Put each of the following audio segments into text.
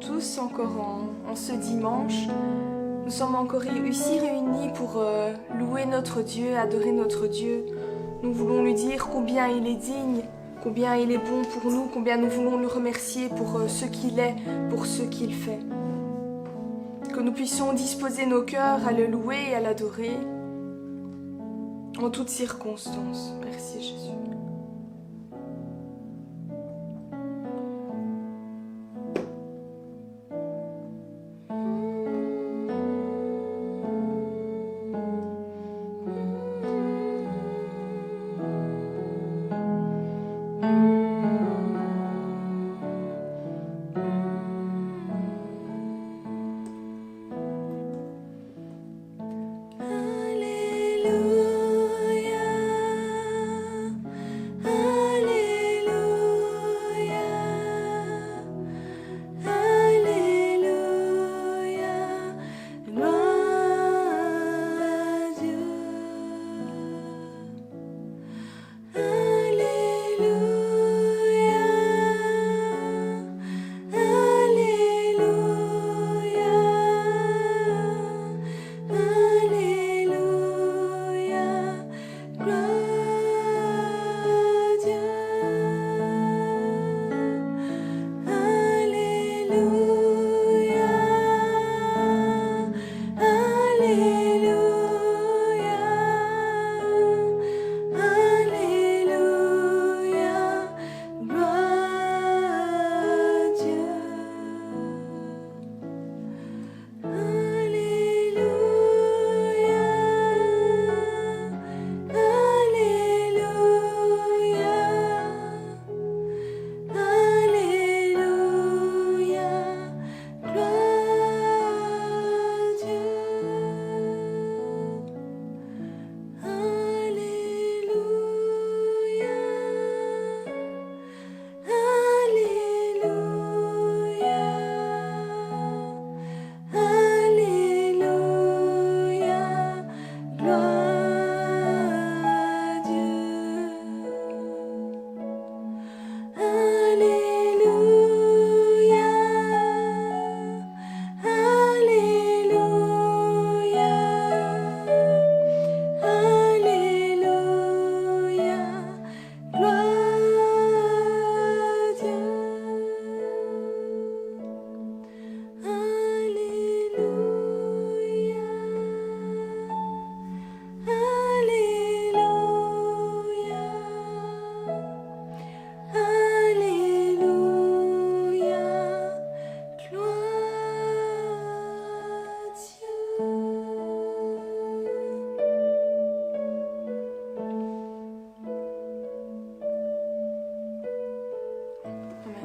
tous encore en ce dimanche. Nous sommes encore ici réunis pour louer notre Dieu, adorer notre Dieu. Nous voulons lui dire combien il est digne, combien il est bon pour nous, combien nous voulons le remercier pour ce qu'il est, pour ce qu'il fait. Que nous puissions disposer nos cœurs à le louer et à l'adorer en toutes circonstances. Merci Jésus.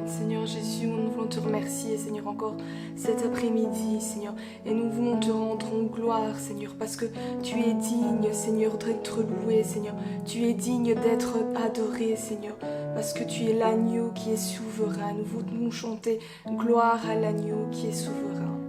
Seigneur Jésus, nous voulons te remercier, Seigneur, encore cet après-midi, Seigneur. Et nous voulons te rendre gloire, Seigneur, parce que tu es digne, Seigneur, d'être loué, Seigneur. Tu es digne d'être adoré, Seigneur, parce que tu es l'agneau qui est souverain. Nous voulons chanter gloire à l'agneau qui est souverain.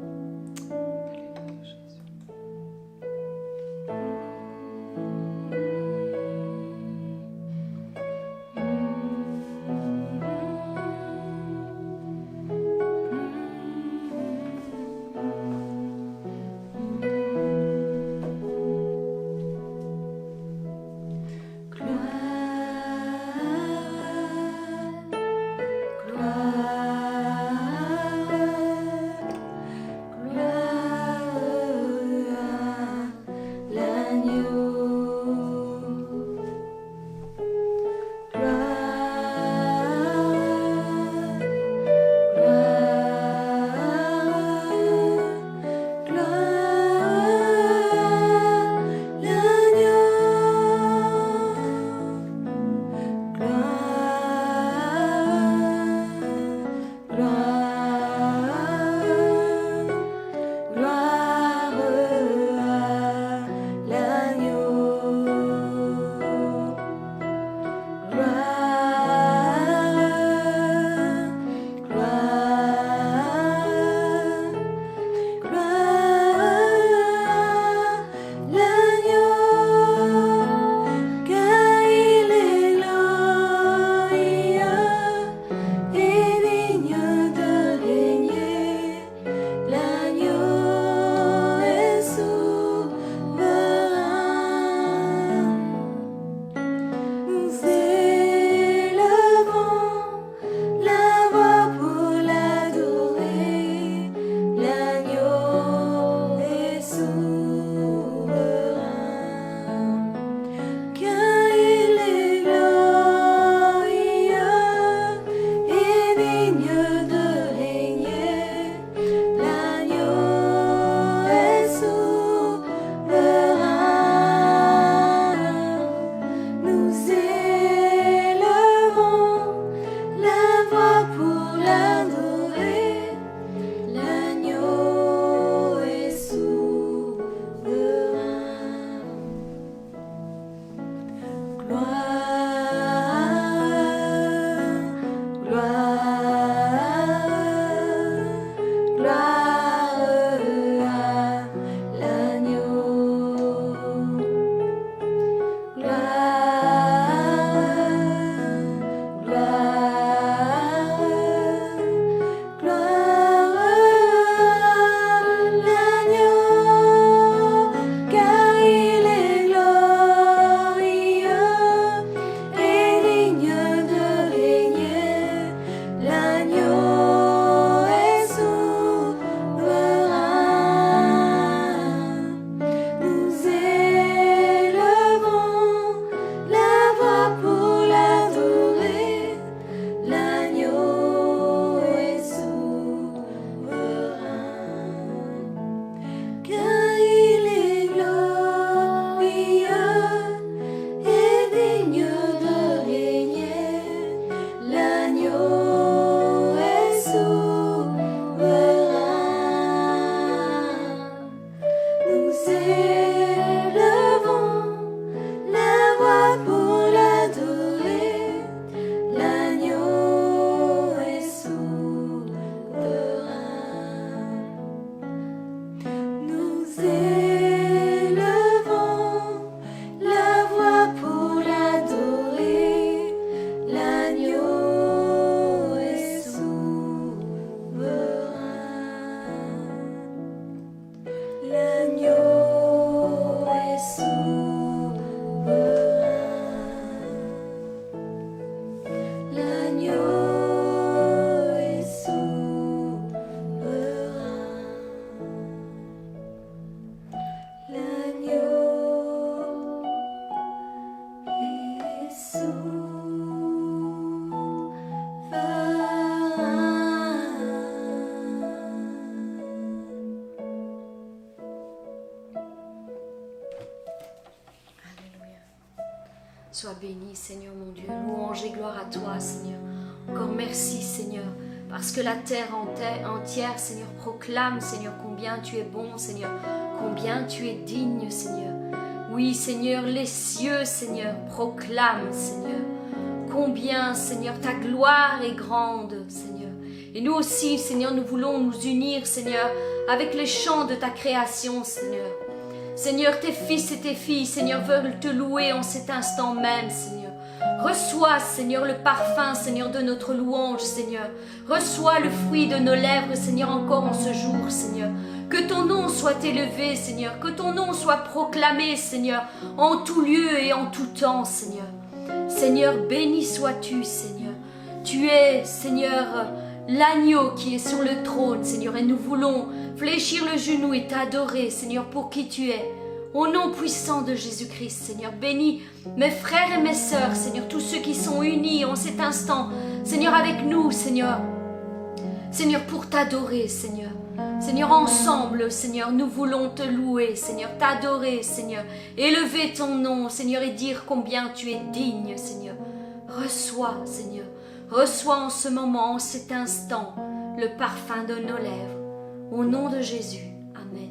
Sois béni, Seigneur mon Dieu. Louange et gloire à toi, Seigneur. Encore merci, Seigneur, parce que la terre entière, Seigneur, proclame, Seigneur, combien tu es bon, Seigneur, combien tu es digne, Seigneur. Oui, Seigneur, les cieux, Seigneur, proclament, Seigneur, combien, Seigneur, ta gloire est grande, Seigneur. Et nous aussi, Seigneur, nous voulons nous unir, Seigneur, avec les chants de ta création, Seigneur. Seigneur, tes fils et tes filles, Seigneur, veulent te louer en cet instant même, Seigneur. Reçois, Seigneur, le parfum, Seigneur, de notre louange, Seigneur. Reçois le fruit de nos lèvres, Seigneur, encore en ce jour, Seigneur. Que ton nom soit élevé, Seigneur. Que ton nom soit proclamé, Seigneur, en tout lieu et en tout temps, Seigneur. Seigneur, béni sois-tu, Seigneur. Tu es, Seigneur, l'agneau qui est sur le trône, Seigneur, et nous voulons fléchir le genou et t'adorer, Seigneur, pour qui tu es. Au nom puissant de Jésus-Christ, Seigneur, bénis mes frères et mes sœurs, Seigneur, tous ceux qui sont unis en cet instant, Seigneur, avec nous, Seigneur. Seigneur, pour t'adorer, Seigneur. Seigneur, ensemble, Seigneur, nous voulons te louer, Seigneur, t'adorer, Seigneur, élever ton nom, Seigneur, et dire combien tu es digne, Seigneur. Reçois, Seigneur, reçois en ce moment, en cet instant, le parfum de nos lèvres. Au nom de Jésus, Amen.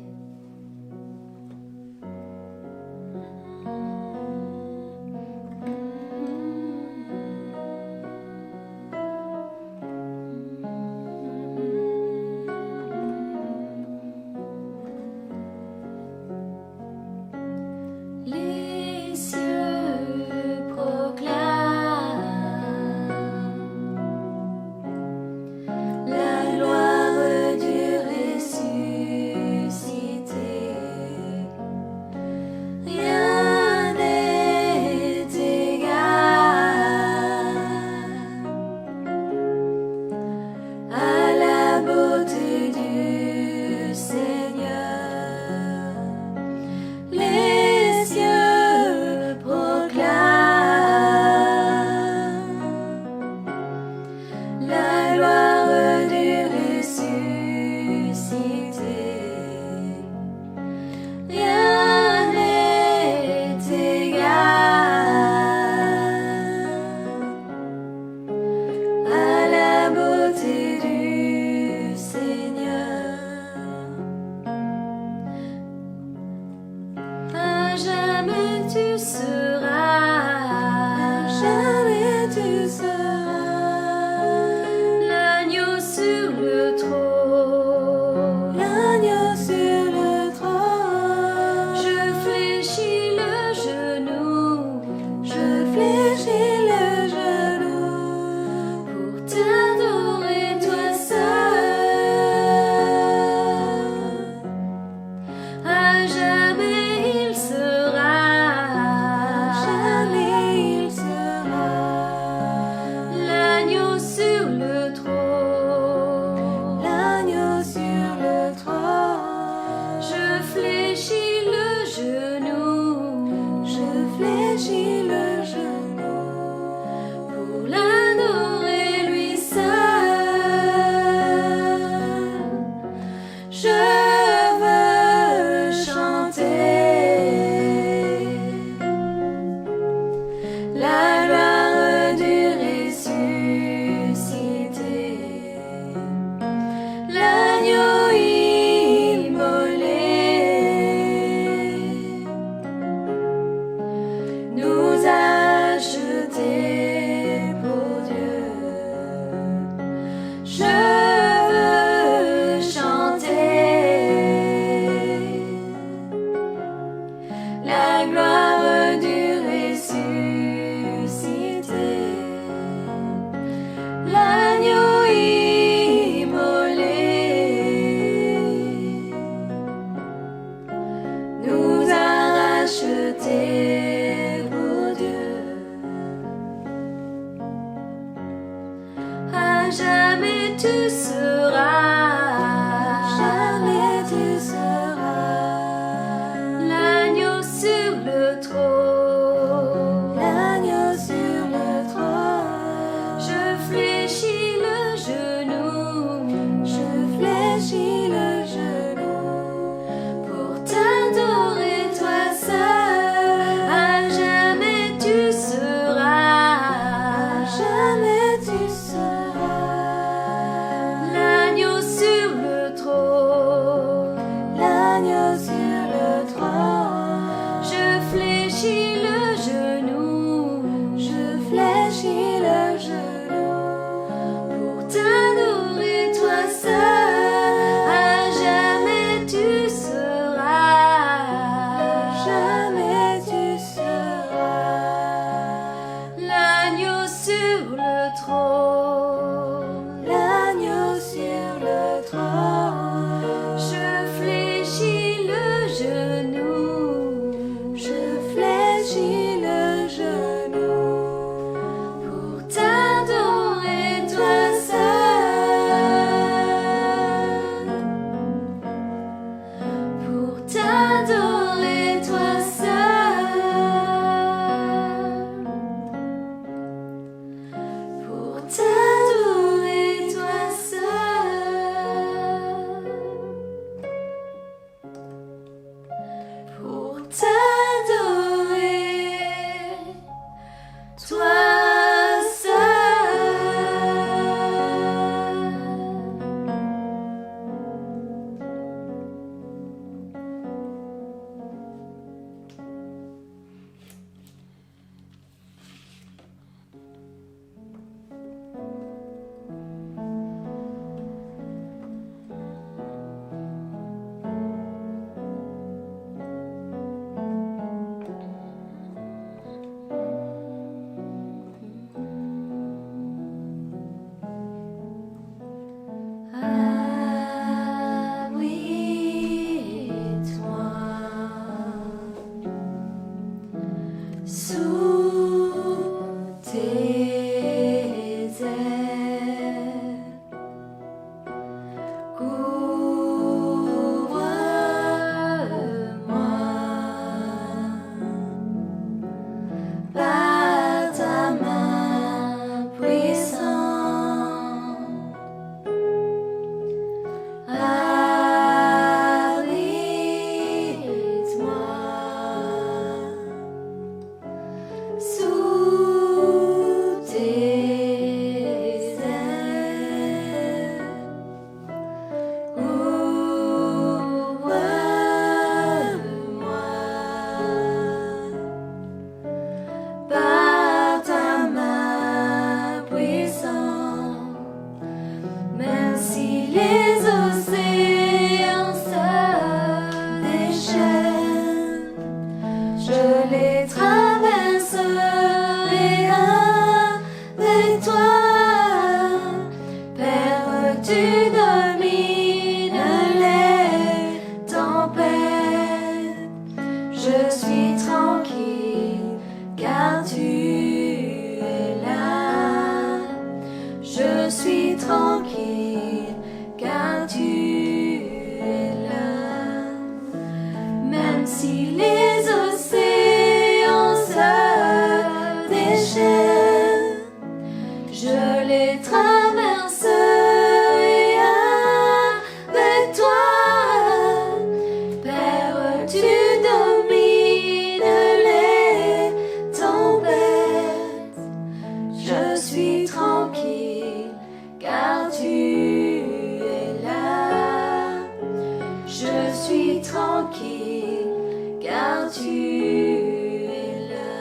Les cieux proclament la gloire du ressuscité. sur le trône. Je fléchis le genou, Je fléchis le genou pour t'adorer, toi seul, à jamais tu seras. jamais tu seras. L'agneau sur le trône, L'agneau sur le trône. je fléchis le genou, Je fléchis le genou pour t'adorer, toi seul, pour t'adorer, toi seul, pour t'adorer, toi seul, pour t'adorer, toi abrite-moi sous tes ailes, couvre-moi par ta main puissante. Abrite-moi sous tes ailes, ouvre-moi par ta main puissante. Même si les océans se déchaînent, je les traverserai avec toi. Père, tu domines les tempêtes. Je suis tranquille car tu es là. Je suis tranquille car tu es là. Même si les océans se déchaînent, je les traverserai avec toi. Père, tu domines les tempêtes. Je suis tranquille car tu es là. Je suis tranquille car tu es là.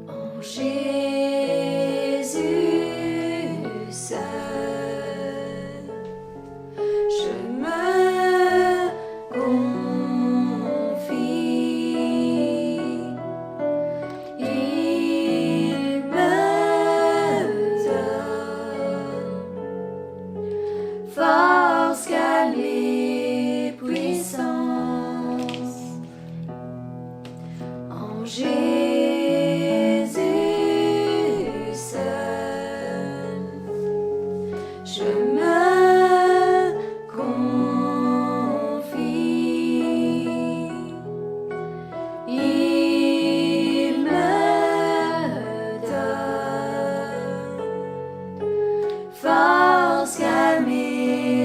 En Jésus seul, je me confie. Il me donne force, calme et puissance. En Jésus seul, je me confie. Il me donne force, calme et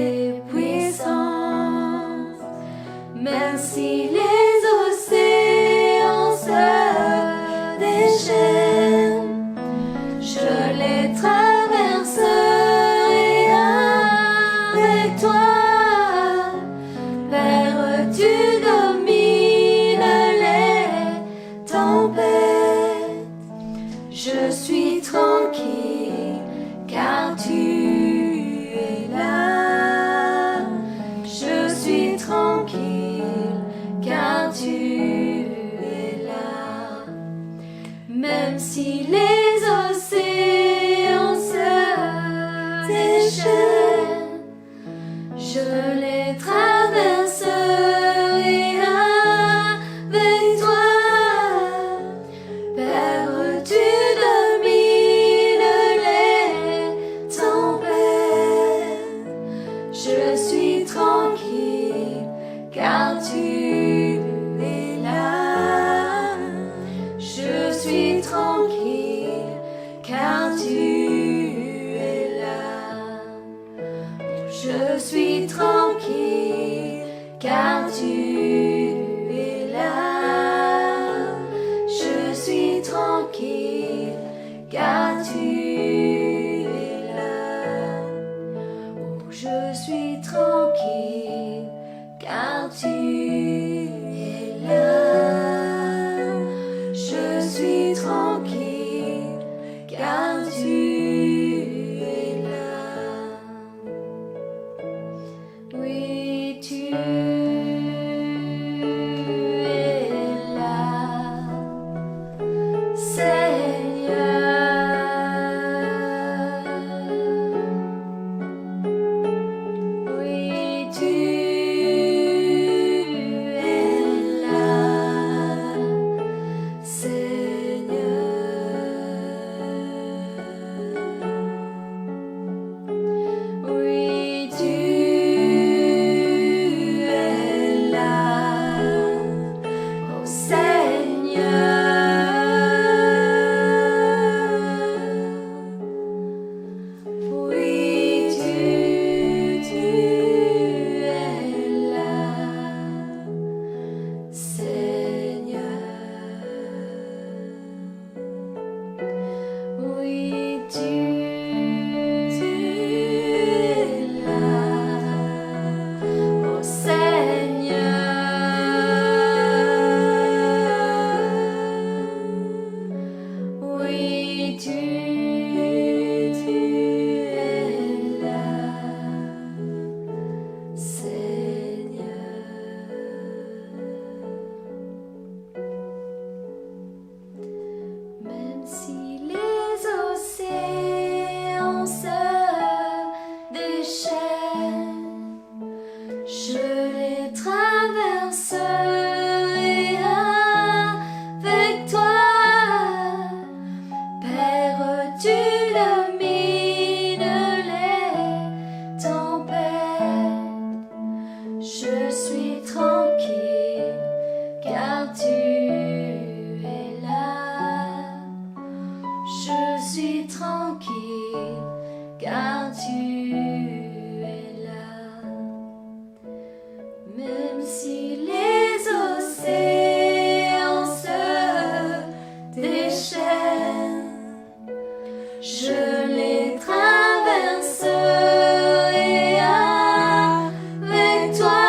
Je suis tranquille car tu es là. Je suis tranquille car tu es là. Je suis tranquille car tu es là. Je suis tranquille car tu es là. Oh, je suis tranquille car tu es là. Je suis tranquille car tu es là. Oui, tu es là, Seigneur. Oui, tu es là, Seigneur. Oui, tu es là, oh Seigneur. Oui, tu es là, Seigneur. Oui, tu es là, oh Seigneur. Oui, tu es là, Seigneur. Même si les océans se déchaînent, je les traverserai avec toi. Père, tu domines les tempêtes. Je suis tranquille car tu es là. Je suis tranquille car tu es là. Même si les océans se déchaînent, je les traverserai avec toi.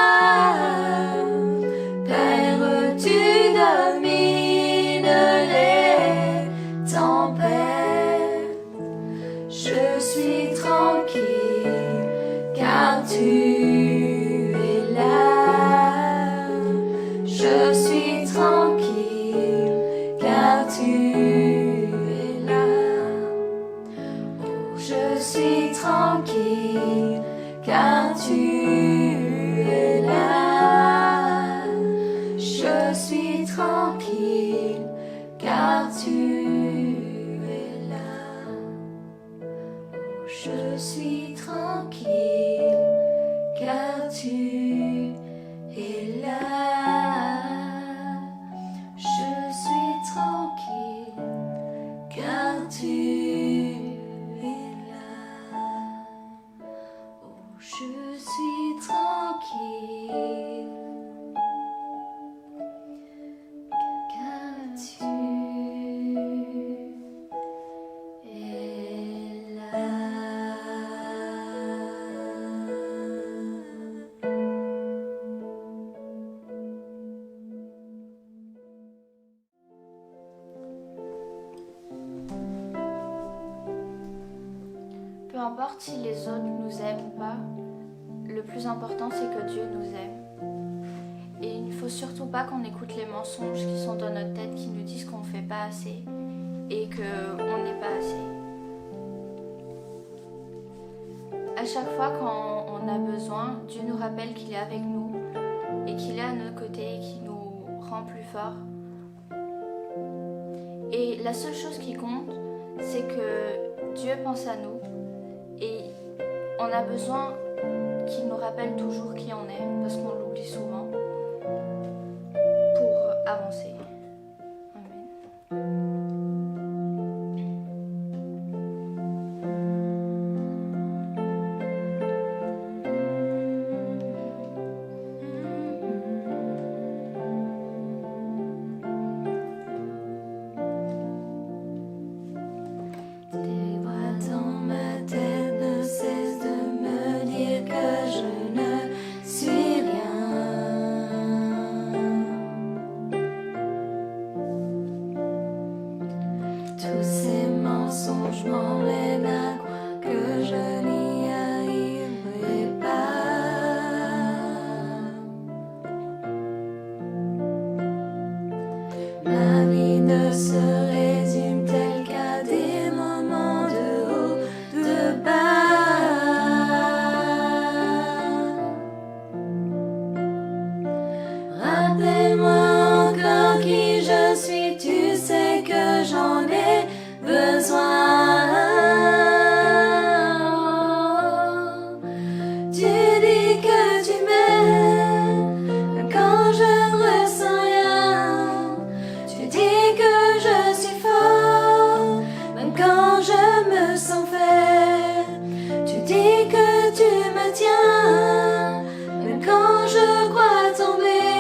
Père, tu domines les tempêtes. Je suis tranquille car tu es là. Je suis tranquille car tu es là. Oh, je suis tranquille car tu es là. Je suis tranquille car tu es là. Oh, je suis tranquille car tu es là. Je suis tranquille car tu es là. Oh, je suis tranquille car tu es là. Peu importe si les autres nous aiment ou pas, le plus important c'est que Dieu nous aime. Et il ne faut surtout pas qu'on écoute les mensonges qui sont dans notre tête, qui nous disent qu'on ne fait pas assez et qu'on n'est pas assez. À chaque fois quand on a besoin, Dieu nous rappelle qu'il est avec nous et qu'il est à nos côtés et qu'il nous rend plus forts. Et la seule chose qui compte, c'est que Dieu pense à nous et on a besoin qu'il nous rappelle toujours qui on est, parce qu'on l'oublie souvent, pour avancer. Amen. Tes voix dans ma tête ne cessent de me dire que je ne suis rien. Tous ces mensonges m'emmènent à croire que je n'y arriverai pas. Ma vie ne se résume telle qu'à des moments de haut, de bas. Rappelle-moi encore qui je suis, tu sais que j'en ai besoin. Tu dis que tu m'aimes quand je ne ressens rien. Tu dis que je suis fort même quand je me sens faible. Tu dis que tu me tiens même quand je crois tomber.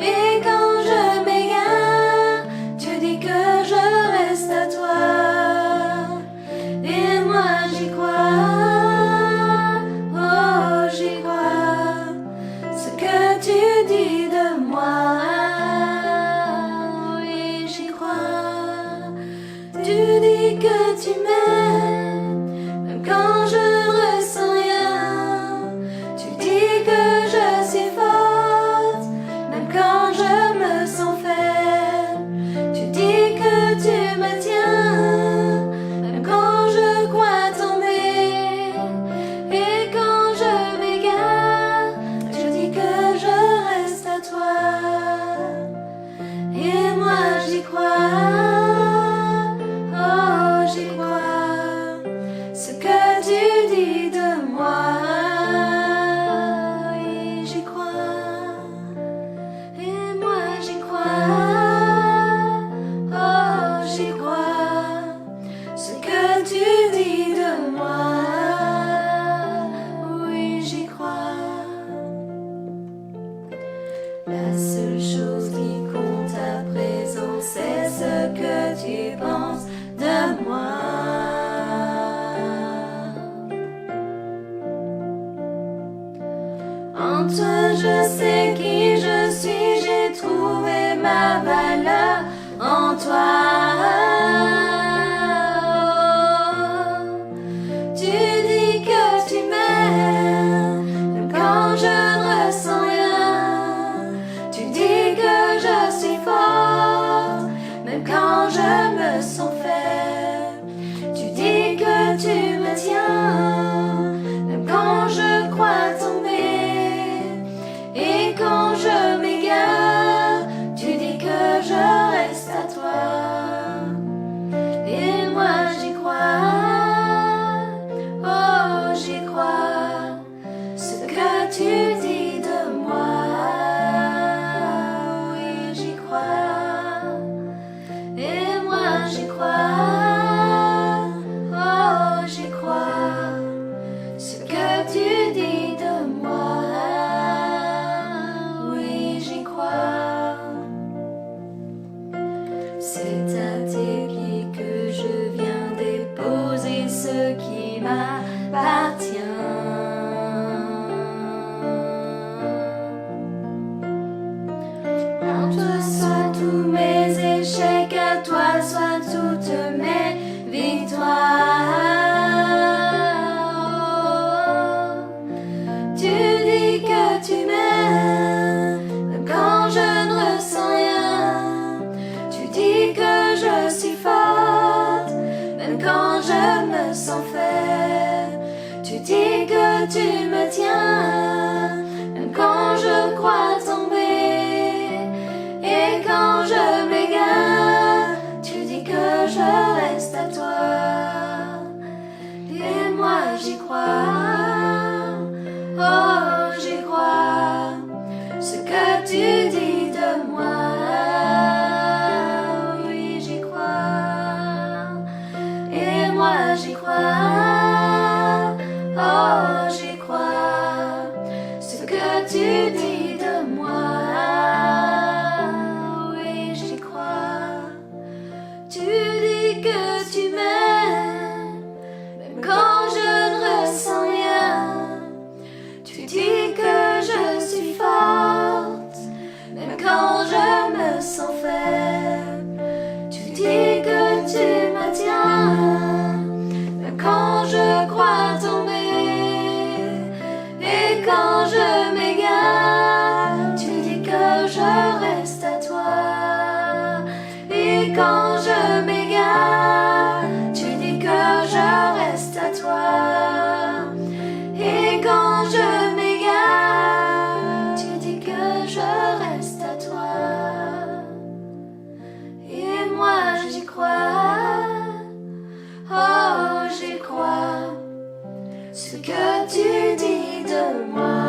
Et quand je m'égare, tu dis que je reste à toi. Et moi j'y crois, oh j'y crois. Ce que tu dis de moi, oui j'y crois. Tu dis que tu m'aimes même quand je ne ressens rien. Tu dis que je suis forte même quand je me sens faible. Tu dis que tu me tiens même quand je crois tomber. Et quand je m'égare, tu dis que je reste à toi. Et moi j'y crois, oh j'y crois. Ce que tu dis de moi, oui j'y crois. Et moi j'y crois, oh j'y crois. Ce que tu dis de moi, oui j'y crois. La seule chose qui compte à présent, c'est ce que tu penses de moi. En toi je sais qui je suis, j'ai trouvé ma valeur en toi. Tu dis que tu m'aimes même quand je ne ressens rien. Tu dis que je suis forte même quand je me sens faible. Tu dis que tu me tiens même quand je crois tomber. Et quand je m'égare, tu dis que je reste à toi. Et moi j'y crois, oh j'y crois. Ce que tu dis de moi, oui j'y crois. Et moi j'y crois, oh j'y crois. Ce que tu dis de moi, oui j'y crois. C'est à tes pieds que je viens déposer ce qui m'appartient. En toi soient tous mes échecs, à toi soient toutes mes victoires. Tu dis que tu m'aimes même quand je ne ressens rien. Tu dis que je suis forte même quand je me sens faible. Tu dis que tu me tiens même quand je crois tomber. Et quand je m'égare, tu dis que je reste à toi. Et moi j'y crois, de moi.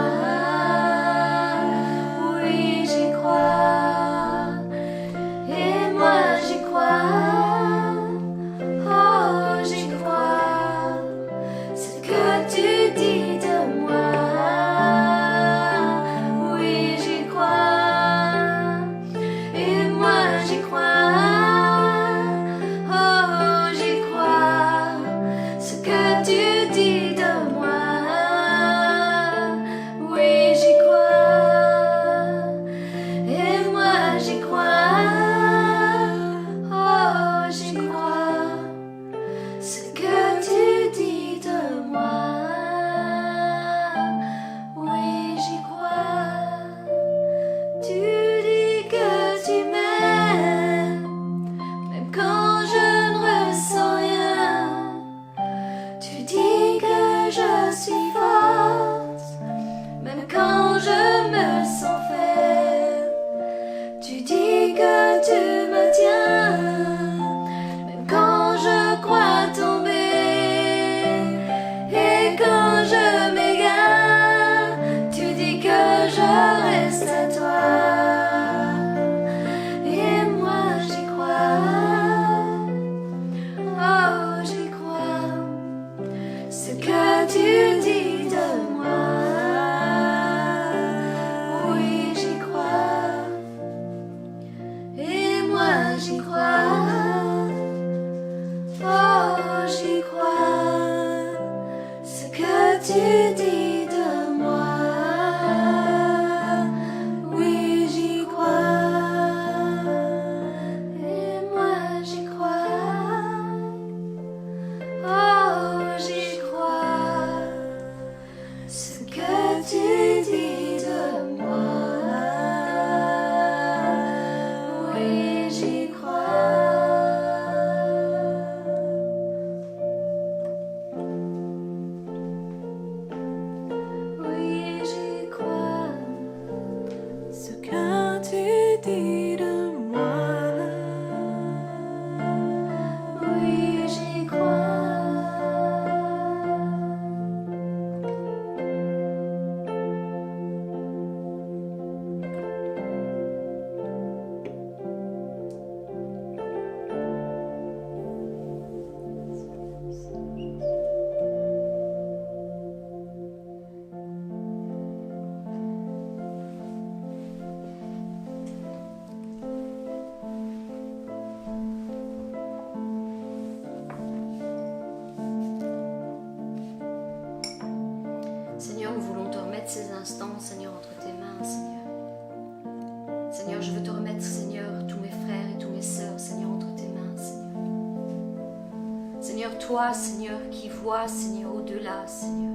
Oui, j'y crois. Et moi, j'y crois. Oh, j'y crois. Ce que tu dis de moi. Oui, j'y crois. Et moi, j'y crois. Oh, j'y crois. Ce que tu dis de moi. Oui, j'y crois. Et moi, j'y crois. Oh, j'y crois. Ce que tu dis de moi. Oui, j'y crois. Tu dis que tu m'aimes, même quand je ne ressens rien. Tu dis que je suis forte, même quand je me sens faible. Tu dis que tu me tiens, même quand je crois tomber. Et quand je m'égare, tu dis que je reste à toi. Et moi, j'y crois. Oh, j'y crois. Ce que tu dis de moi. Oui, j'y crois. Et moi, j'y crois. Oh, j'y crois. Ce que tu dis de moi. Oui, j'y crois. Et moi, j'y crois. Oh, j'y crois. Ce que tu dis de moi. Oui, j'y crois. Oui, j'y crois. Ce que tu dis de moi. Oui, j'y crois. Seigneur, nous voulons te remettre ces instants, Seigneur, entre tes mains, Seigneur. Seigneur, je veux te remettre, Seigneur, tous mes frères et tous mes sœurs, Seigneur, entre tes mains, Seigneur. Seigneur, toi, Seigneur, qui vois, Seigneur, au-delà, Seigneur.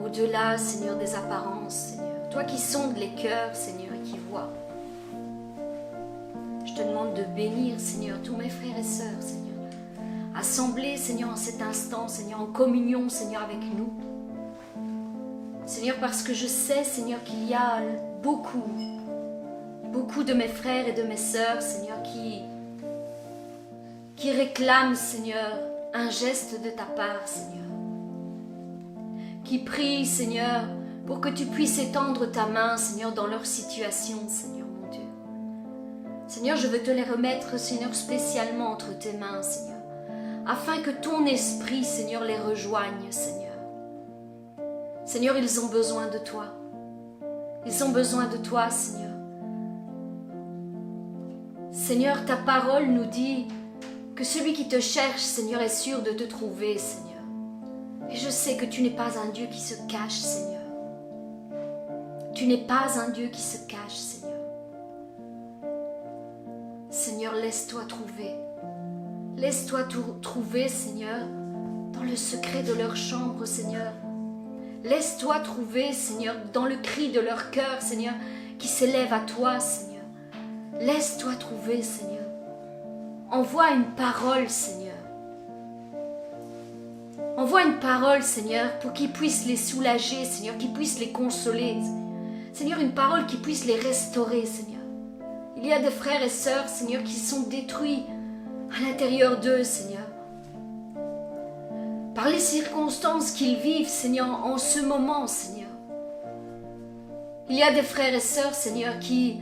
Au-delà, Seigneur, des apparences, Seigneur. Toi qui sondes les cœurs, Seigneur, et qui vois. Je te demande de bénir, Seigneur, tous mes frères et sœurs, Seigneur. Assemblés, Seigneur, en cet instant, Seigneur, en communion, Seigneur, avec nous. Seigneur, parce que je sais, Seigneur, qu'il y a beaucoup de mes frères et de mes sœurs, Seigneur, qui réclament, Seigneur, un geste de ta part, Seigneur. Qui prient, Seigneur, pour que tu puisses étendre ta main, Seigneur, dans leur situation, Seigneur, mon Dieu. Seigneur, je veux te les remettre, Seigneur, spécialement entre tes mains, Seigneur, afin que ton esprit, Seigneur, les rejoigne, Seigneur. Seigneur, ils ont besoin de toi. Ils ont besoin de toi, Seigneur. Seigneur, ta parole nous dit que celui qui te cherche, Seigneur, est sûr de te trouver, Seigneur. Et je sais que tu n'es pas un Dieu qui se cache, Seigneur. Tu n'es pas un Dieu qui se cache, Seigneur. Seigneur, laisse-toi trouver. Laisse-toi trouver, Seigneur, dans le secret de leur chambre, Seigneur. Laisse-toi trouver, Seigneur, dans le cri de leur cœur, Seigneur, qui s'élève à toi, Seigneur. Laisse-toi trouver, Seigneur. Envoie une parole, Seigneur. Envoie une parole, Seigneur, pour qu'ils puissent les soulager, Seigneur, qu'ils puissent les consoler. Seigneur, une parole qui puisse les restaurer, Seigneur. Il y a des frères et sœurs, Seigneur, qui sont détruits à l'intérieur d'eux, Seigneur. par les circonstances qu'ils vivent, Seigneur, en ce moment, Seigneur. Il y a des frères et sœurs, Seigneur, qui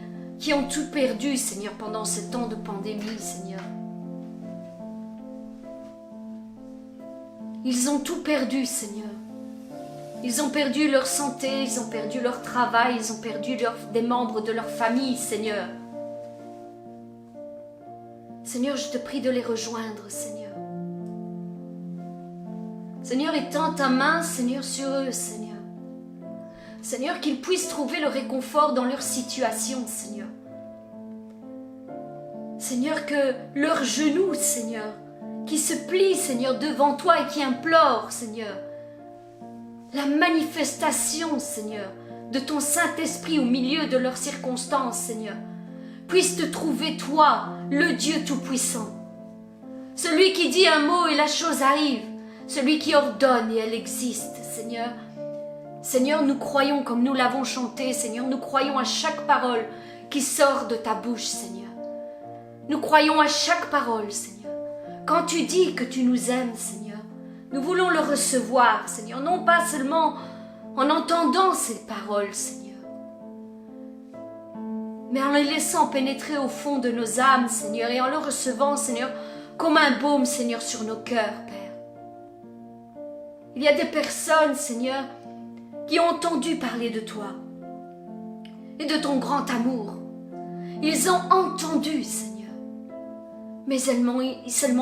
ont tout perdu, Seigneur, pendant ce temps de pandémie, Seigneur. Ils ont tout perdu, Seigneur. Ils ont perdu leur santé, ils ont perdu leur travail, ils ont perdu des membres de leur famille, Seigneur. Seigneur, je te prie de les rejoindre, Seigneur. Seigneur, étends ta main, Seigneur, sur eux, Seigneur. Seigneur, qu'ils puissent trouver le réconfort dans leur situation, Seigneur. Seigneur, que leurs genoux, Seigneur, qui se plient, Seigneur, devant toi et qui implorent, Seigneur, la manifestation, Seigneur, de ton Saint-Esprit au milieu de leurs circonstances, Seigneur, puisse te trouver, toi, le Dieu Tout-Puissant. Celui qui dit un mot et la chose arrive, celui qui ordonne et elle existe, Seigneur. Seigneur, nous croyons comme nous l'avons chanté, Seigneur, nous croyons à chaque parole qui sort de ta bouche, Seigneur. Nous croyons à chaque parole, Seigneur. Quand tu dis que tu nous aimes, Seigneur, nous voulons le recevoir, Seigneur, non pas seulement en entendant ces paroles, Seigneur, mais en les laissant pénétrer au fond de nos âmes, Seigneur, et en le recevant, Seigneur, comme un baume, Seigneur, sur nos cœurs, Père. Il y a des personnes, Seigneur, qui ont entendu parler de toi et de ton grand amour. Ils ont entendu, Seigneur, mais seulement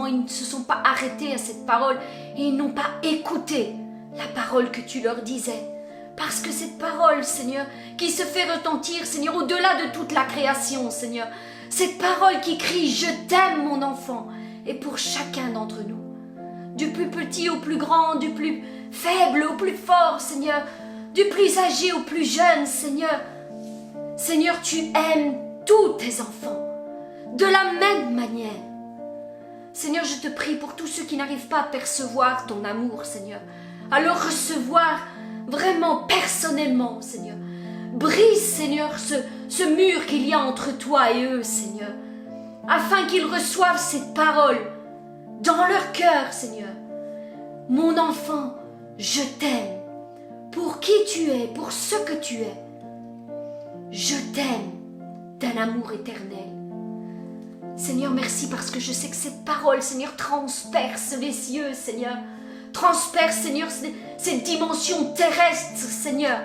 ils ne se sont pas arrêtés à cette parole et ils n'ont pas écouté la parole que tu leur disais. Parce que cette parole, Seigneur, qui se fait retentir, Seigneur, au-delà de toute la création, Seigneur, cette parole qui crie « Je t'aime, mon enfant », est pour chacun d'entre nous. Du plus petit au plus grand, du plus faible au plus fort, Seigneur, du plus âgé au plus jeune, Seigneur. Seigneur, tu aimes tous tes enfants, de la même manière. Seigneur, je te prie pour tous ceux qui n'arrivent pas à percevoir ton amour, Seigneur, à le recevoir vraiment personnellement, Seigneur. Brise, Seigneur, ce mur qu'il y a entre toi et eux, Seigneur, afin qu'ils reçoivent cette parole dans leur cœur, Seigneur. Mon enfant, je t'aime pour qui tu es, pour ce que tu es. Je t'aime d'un amour éternel. Seigneur, merci parce que je sais que cette parole, Seigneur, transperce les cieux, Seigneur. Transperce, Seigneur, cette dimension terrestre, Seigneur.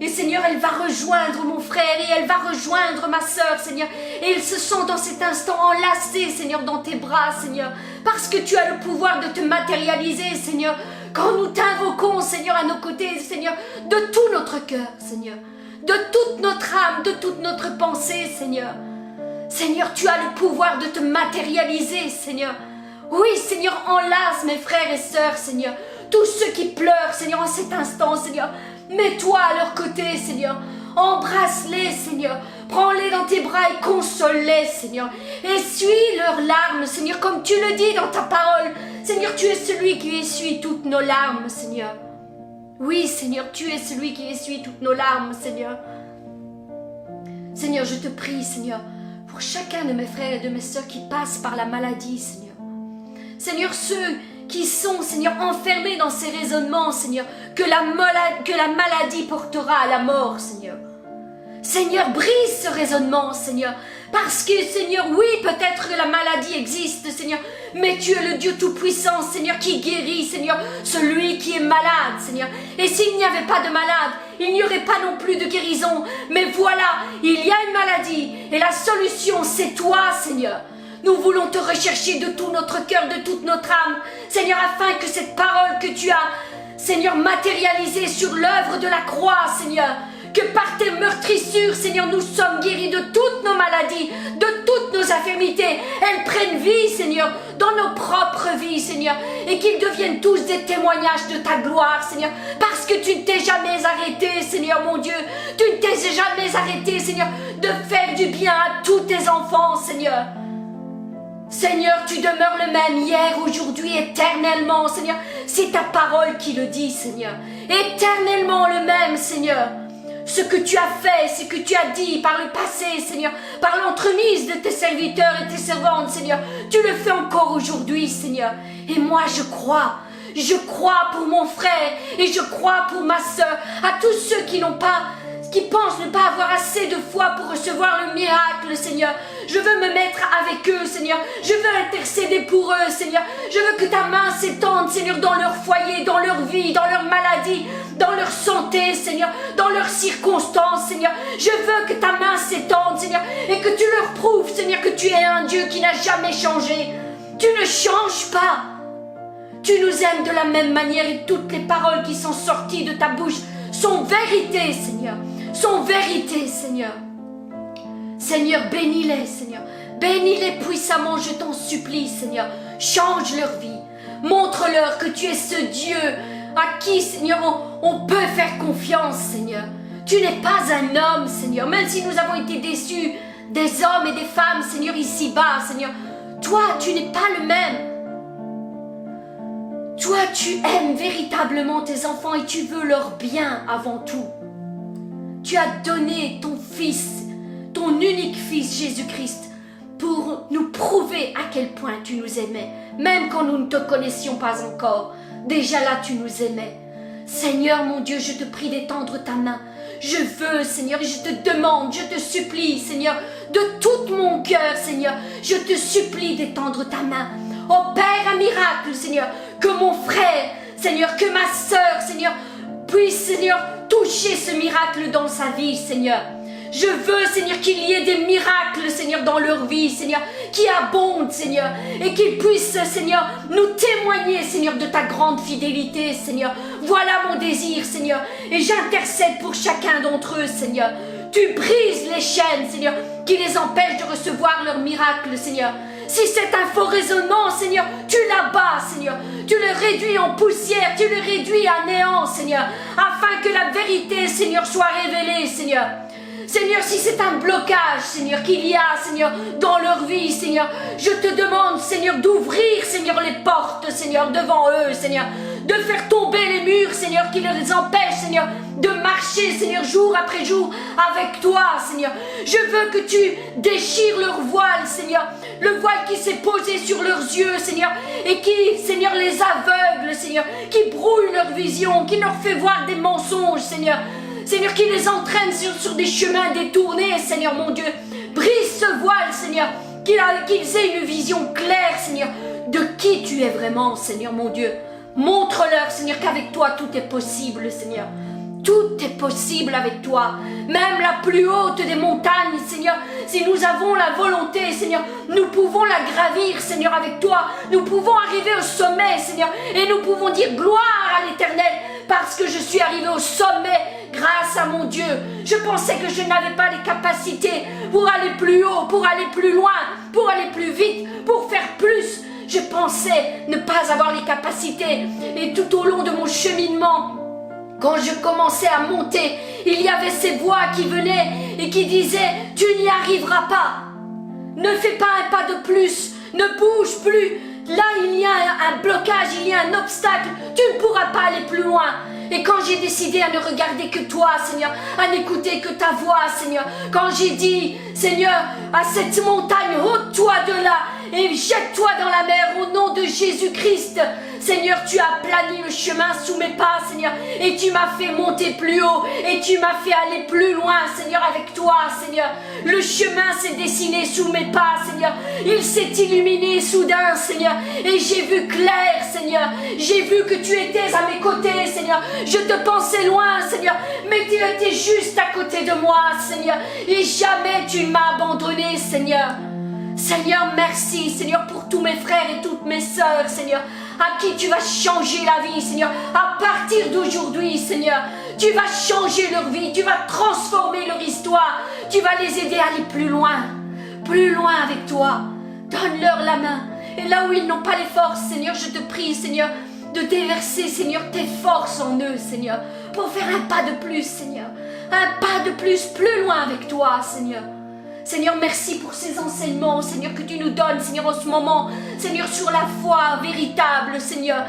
Et Seigneur, elle va rejoindre mon frère et elle va rejoindre ma sœur, Seigneur. Et ils se sentent dans cet instant enlacés, Seigneur, dans tes bras, Seigneur. Parce que tu as le pouvoir de te matérialiser, Seigneur. Quand nous t'invoquons, Seigneur, à nos côtés, Seigneur, de tout notre cœur, Seigneur. De toute notre âme, de toute notre pensée, Seigneur. Seigneur, tu as le pouvoir de te matérialiser, Seigneur. Oui, Seigneur, enlace mes frères et sœurs, Seigneur. Tous ceux qui pleurent, Seigneur, en cet instant, Seigneur. Mets-toi à leur côté, Seigneur. Embrasse-les, Seigneur. Prends-les dans tes bras et console-les, Seigneur. Essuie leurs larmes, Seigneur, comme tu le dis dans ta parole. Seigneur, tu es celui qui essuie toutes nos larmes, Seigneur. Oui, Seigneur, tu es celui qui essuie toutes nos larmes, Seigneur. Seigneur, je te prie, Seigneur, pour chacun de mes frères et de mes sœurs qui passent par la maladie, Seigneur. Seigneur, ceux qui sont, Seigneur, enfermés dans ces raisonnements, Seigneur, que la maladie portera à la mort, Seigneur. Seigneur, brise ce raisonnement, Seigneur, parce que, Seigneur, oui, peut-être que la maladie existe, Seigneur, mais tu es le Dieu Tout-Puissant, Seigneur, qui guérit, Seigneur, celui qui est malade, Seigneur. Et s'il n'y avait pas de malade, il n'y aurait pas non plus de guérison. Mais voilà, il y a une maladie, et la solution, c'est toi, Seigneur. Nous voulons te rechercher de tout notre cœur, de toute notre âme, Seigneur, afin que cette parole que tu as, Seigneur, matérialisée sur l'œuvre de la croix, Seigneur, que par tes meurtrissures, Seigneur, nous sommes guéris de toutes nos maladies, de toutes nos infirmités. Elles prennent vie, Seigneur, dans nos propres vies, Seigneur, et qu'ils deviennent tous des témoignages de ta gloire, Seigneur, parce que tu ne t'es jamais arrêté, Seigneur, mon Dieu. Tu ne t'es jamais arrêté, Seigneur, de faire du bien à tous tes enfants, Seigneur. Seigneur, tu demeures le même hier, aujourd'hui, éternellement, Seigneur. C'est ta parole qui le dit, Seigneur. Éternellement le même, Seigneur. Ce que tu as fait, ce que tu as dit par le passé, Seigneur, par l'entremise de tes serviteurs et tes servantes, Seigneur, tu le fais encore aujourd'hui, Seigneur. Et moi, je crois Je crois pour mon frère et je crois pour ma sœur, à tous ceux qui pensent ne pas avoir assez de foi pour recevoir le miracle, Seigneur. Je veux me mettre avec eux, Seigneur. Je veux intercéder pour eux, Seigneur. Je veux que ta main s'étende, Seigneur, dans leur foyer, dans leur vie, dans leur maladie, dans leur santé, Seigneur, dans leurs circonstances, Seigneur. Je veux que ta main s'étende, Seigneur, et que tu leur prouves, Seigneur, que tu es un Dieu qui n'a jamais changé. Tu ne changes pas. Tu nous aimes de la même manière et toutes les paroles qui sont sorties de ta bouche sont vérité, Seigneur. Sont vérité, Seigneur. Seigneur, bénis-les, Seigneur. Bénis-les puissamment, je t'en supplie, Seigneur. Change leur vie. Montre-leur que tu es ce Dieu à qui, Seigneur, on peut faire confiance, Seigneur. Tu n'es pas un homme, Seigneur. Même si nous avons été déçus des hommes et des femmes, Seigneur, ici-bas, Seigneur. Toi, tu n'es pas le même. Toi, tu aimes véritablement tes enfants et tu veux leur bien avant tout. Tu as donné ton Fils, ton unique Fils Jésus-Christ, pour nous prouver à quel point tu nous aimais. Même quand nous ne te connaissions pas encore, déjà là tu nous aimais. Seigneur mon Dieu, je te prie d'étendre ta main. Je veux, Seigneur, et je te demande, je te supplie, Seigneur, de tout mon cœur, Seigneur, je te supplie d'étendre ta main. Opère un miracle, Seigneur, que mon frère, Seigneur, que ma sœur, Seigneur, puisse, Seigneur, toucher ce miracle dans sa vie, Seigneur. Je veux, Seigneur, qu'il y ait des miracles, Seigneur, dans leur vie, Seigneur, qui abondent, Seigneur, et qu'ils puissent, Seigneur, nous témoigner, Seigneur, de ta grande fidélité, Seigneur. Voilà mon désir, Seigneur, et j'intercède pour chacun d'entre eux, Seigneur. Tu brises les chaînes, Seigneur, qui les empêchent de recevoir leur miracle, Seigneur. Si c'est un faux raisonnement, Seigneur, tu l'abats, Seigneur. Tu le réduis en poussière, tu le réduis à néant, Seigneur, afin que la vérité, Seigneur, soit révélée, Seigneur. Seigneur, si c'est un blocage, Seigneur, qu'il y a, Seigneur, dans leur vie, Seigneur, je te demande, Seigneur, d'ouvrir, Seigneur, les portes, Seigneur, devant eux, Seigneur, de faire tomber les murs, Seigneur, qui les empêchent, Seigneur, de marcher, Seigneur, jour après jour avec toi, Seigneur. Je veux que tu déchires leur voile, Seigneur, le voile qui s'est posé sur leurs yeux, Seigneur, et qui, Seigneur, les aveugle, Seigneur, qui brouille leur vision, qui leur fait voir des mensonges, Seigneur. Seigneur, qui les entraîne sur des chemins détournés, Seigneur mon Dieu. Brise ce voile, Seigneur, qu'ils aient une vision claire, Seigneur, de qui tu es vraiment, Seigneur mon Dieu. Montre-leur, Seigneur, qu'avec toi tout est possible, Seigneur. Tout est possible avec toi. Même la plus haute des montagnes, Seigneur, si nous avons la volonté, Seigneur, nous pouvons la gravir, Seigneur, avec toi. Nous pouvons arriver au sommet, Seigneur, et nous pouvons dire gloire à l'Éternel, parce que je suis arrivé au sommet grâce à mon Dieu. Je pensais que je n'avais pas les capacités pour aller plus haut, pour aller plus loin, pour aller plus vite, pour faire plus. Je pensais ne pas avoir les capacités. Et tout au long de mon cheminement, quand je commençais à monter, il y avait ces voix qui venaient et qui disaient « Tu n'y arriveras pas. Ne fais pas un pas de plus. Ne bouge plus. Là, il y a un blocage, il y a un obstacle. Tu ne pourras pas aller plus loin. » Et quand j'ai décidé à ne regarder que toi, Seigneur, à n'écouter que ta voix, Seigneur, quand j'ai dit, Seigneur, à cette montagne, ôte-toi de là et jette-toi dans la mer au nom de Jésus-Christ, Seigneur, tu as plani le chemin sous mes pas, Seigneur, et tu m'as fait monter plus haut, et tu m'as fait aller plus loin, Seigneur, avec toi, Seigneur. Le chemin s'est dessiné sous mes pas, Seigneur. Il s'est illuminé soudain, Seigneur, et j'ai vu clair, Seigneur. J'ai vu que tu étais à mes côtés, Seigneur. Je te pensais loin, Seigneur, mais tu étais juste à côté de moi, Seigneur, et jamais tu ne m'as abandonné, Seigneur. Seigneur, merci, Seigneur, pour tous mes frères et toutes mes sœurs, Seigneur, à qui tu vas changer la vie, Seigneur, à partir d'aujourd'hui, Seigneur. Tu vas changer leur vie, tu vas transformer leur histoire, tu vas les aider à aller plus loin avec toi. Donne-leur la main, et là où ils n'ont pas les forces, Seigneur, je te prie, Seigneur, de déverser, Seigneur, tes forces en eux, Seigneur, pour faire un pas de plus, Seigneur, un pas de plus loin avec toi, Seigneur. Seigneur, merci pour ces enseignements, Seigneur, que tu nous donnes, Seigneur, en ce moment, Seigneur, sur la foi véritable, Seigneur.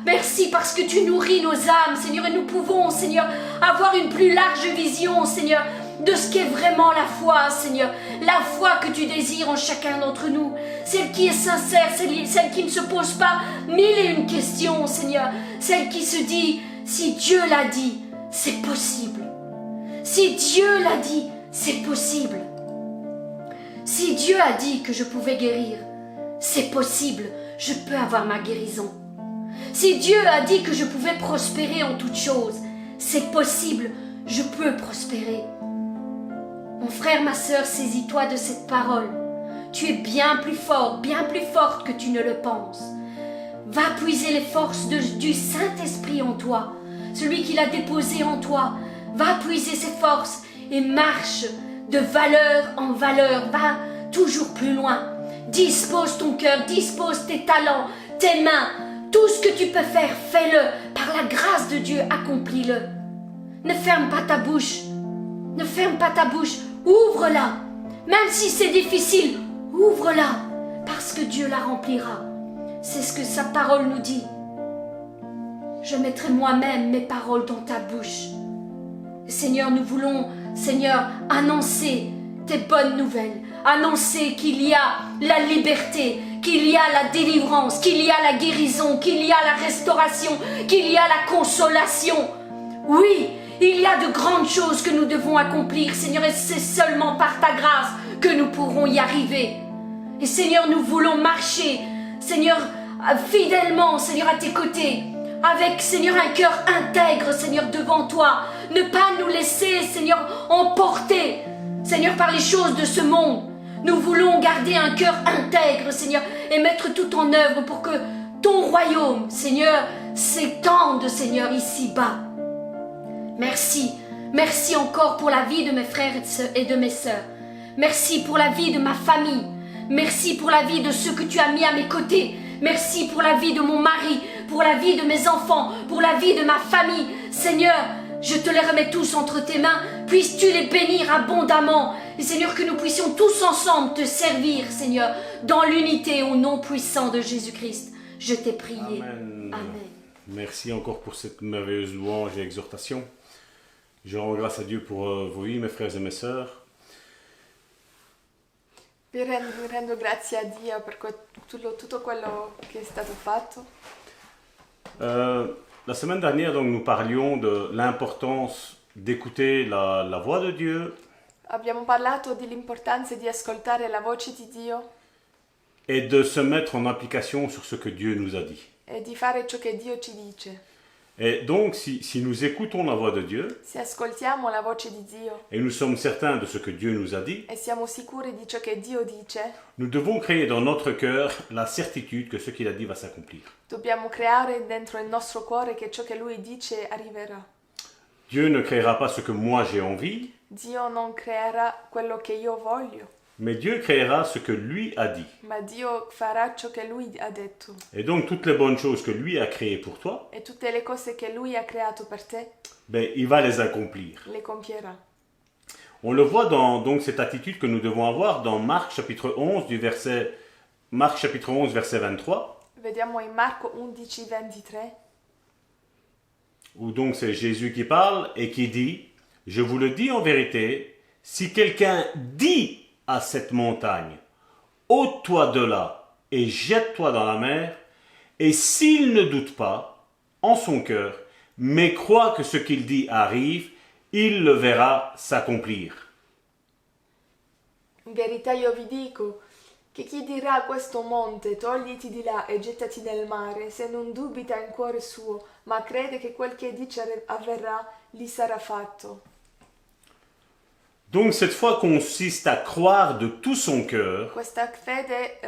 Merci parce que tu nourris nos âmes, Seigneur, et nous pouvons, Seigneur, avoir une plus large vision, Seigneur, de ce qu'est vraiment la foi, Seigneur. La foi que tu désires en chacun d'entre nous. Celle qui est sincère, celle qui ne se pose pas mille et une questions, Seigneur. Celle qui se dit, si Dieu l'a dit, c'est possible. Si Dieu l'a dit, c'est possible. Si Dieu a dit que je pouvais guérir, c'est possible, je peux avoir ma guérison. Si Dieu a dit que je pouvais prospérer en toutes choses, c'est possible, je peux prospérer. Mon frère, ma sœur, saisis-toi de cette parole. Tu es bien plus fort, bien plus forte que tu ne le penses. Va puiser les forces du Saint-Esprit en toi, celui qui l'a déposé en toi. Va puiser ses forces et marche de valeur en valeur. Va toujours plus loin. Dispose ton cœur, dispose tes talents, tes mains. Tout ce que tu peux faire, fais-le. Par la grâce de Dieu, accomplis-le. Ne ferme pas ta bouche. Ne ferme pas ta bouche. Ouvre-la. Même si c'est difficile, ouvre-la. Parce que Dieu la remplira. C'est ce que sa parole nous dit. Je mettrai moi-même mes paroles dans ta bouche. Seigneur, nous voulons, Seigneur, annoncer tes bonnes nouvelles. Annoncer qu'il y a la liberté, qu'il y a la délivrance, qu'il y a la guérison, qu'il y a la restauration, qu'il y a la consolation. Oui, il y a de grandes choses que nous devons accomplir, Seigneur, et c'est seulement par ta grâce que nous pourrons y arriver. Et Seigneur, nous voulons marcher, Seigneur, fidèlement, Seigneur, à tes côtés, avec, Seigneur, un cœur intègre, Seigneur, devant toi. Ne pas nous laisser, Seigneur, emporter, Seigneur, par les choses de ce monde. Nous voulons garder un cœur intègre, Seigneur, et mettre tout en œuvre pour que ton royaume, Seigneur, s'étende, Seigneur, ici-bas. Merci. Merci encore pour la vie de mes frères et de mes sœurs. Merci pour la vie de ma famille. Merci pour la vie de ceux que tu as mis à mes côtés. Merci pour la vie de mon mari, pour la vie de mes enfants, pour la vie de ma famille. Seigneur, je te les remets tous entre tes mains. Puisses-tu les bénir abondamment. Et Seigneur, que nous puissions tous ensemble te servir, Seigneur, dans l'unité au nom puissant de Jésus-Christ. Je t'ai prié. Amen. Amen. Merci encore pour cette merveilleuse louange et exhortation. Je rends grâce à Dieu pour vos vies, mes frères et mes sœurs. Vi rendo grazie a Dio per tutto quello che è stato fatto. La semaine dernière, donc, nous parlions de l'importance d'écouter la voix de Dieu Abbiamo parlato dell'importanza di ascoltare la voce di Dio et de se mettre en application sur ce que Dieu nous a dit. e di fare ciò che Dio ci dice. Et donc, si nous écoutons la voix de Dieu, Se ascoltiamo la voce di Dio et nous sommes certains de ce que Dieu nous a dit, e siamo sicuri di ciò che Dio dice, nous devons créer dans notre cœur la certitude que ce qu'il a dit va s'accomplir. dobbiamo creare dentro il nostro cuore che ciò che Lui dice arriverà. Dieu ne créera pas ce que moi j'ai envie, Dio non creerà quello che io voglio, mais Dieu créera ce que lui a dit. ma Dio farà ciò che Lui ha detto. Et donc, toutes les bonnes choses que lui a créées pour toi, E tutte le cose che Lui ha creato per te, ben, il va les accomplir. le compierà. On le voit dans donc, cette attitude que nous devons avoir dans Marc chapitre 11, verset 23, Vediamo in Marco 11, 23. où donc c'est Jésus qui parle et qui dit « Je vous le dis en vérité, si quelqu'un dit à cette montagne, ôte-toi de là et jette-toi dans la mer, et s'il ne doute pas en son cœur, mais croit que ce qu'il dit arrive, il le verra s'accomplir. » In verità io vi dico che chi dirà a questo monte togliti di là e gettati nel mare, se non dubita in cuore suo, ma crede che quel che dice avverrà, gli sarà fatto. Donc cette foi consiste à croire de tout son cœur Questa fede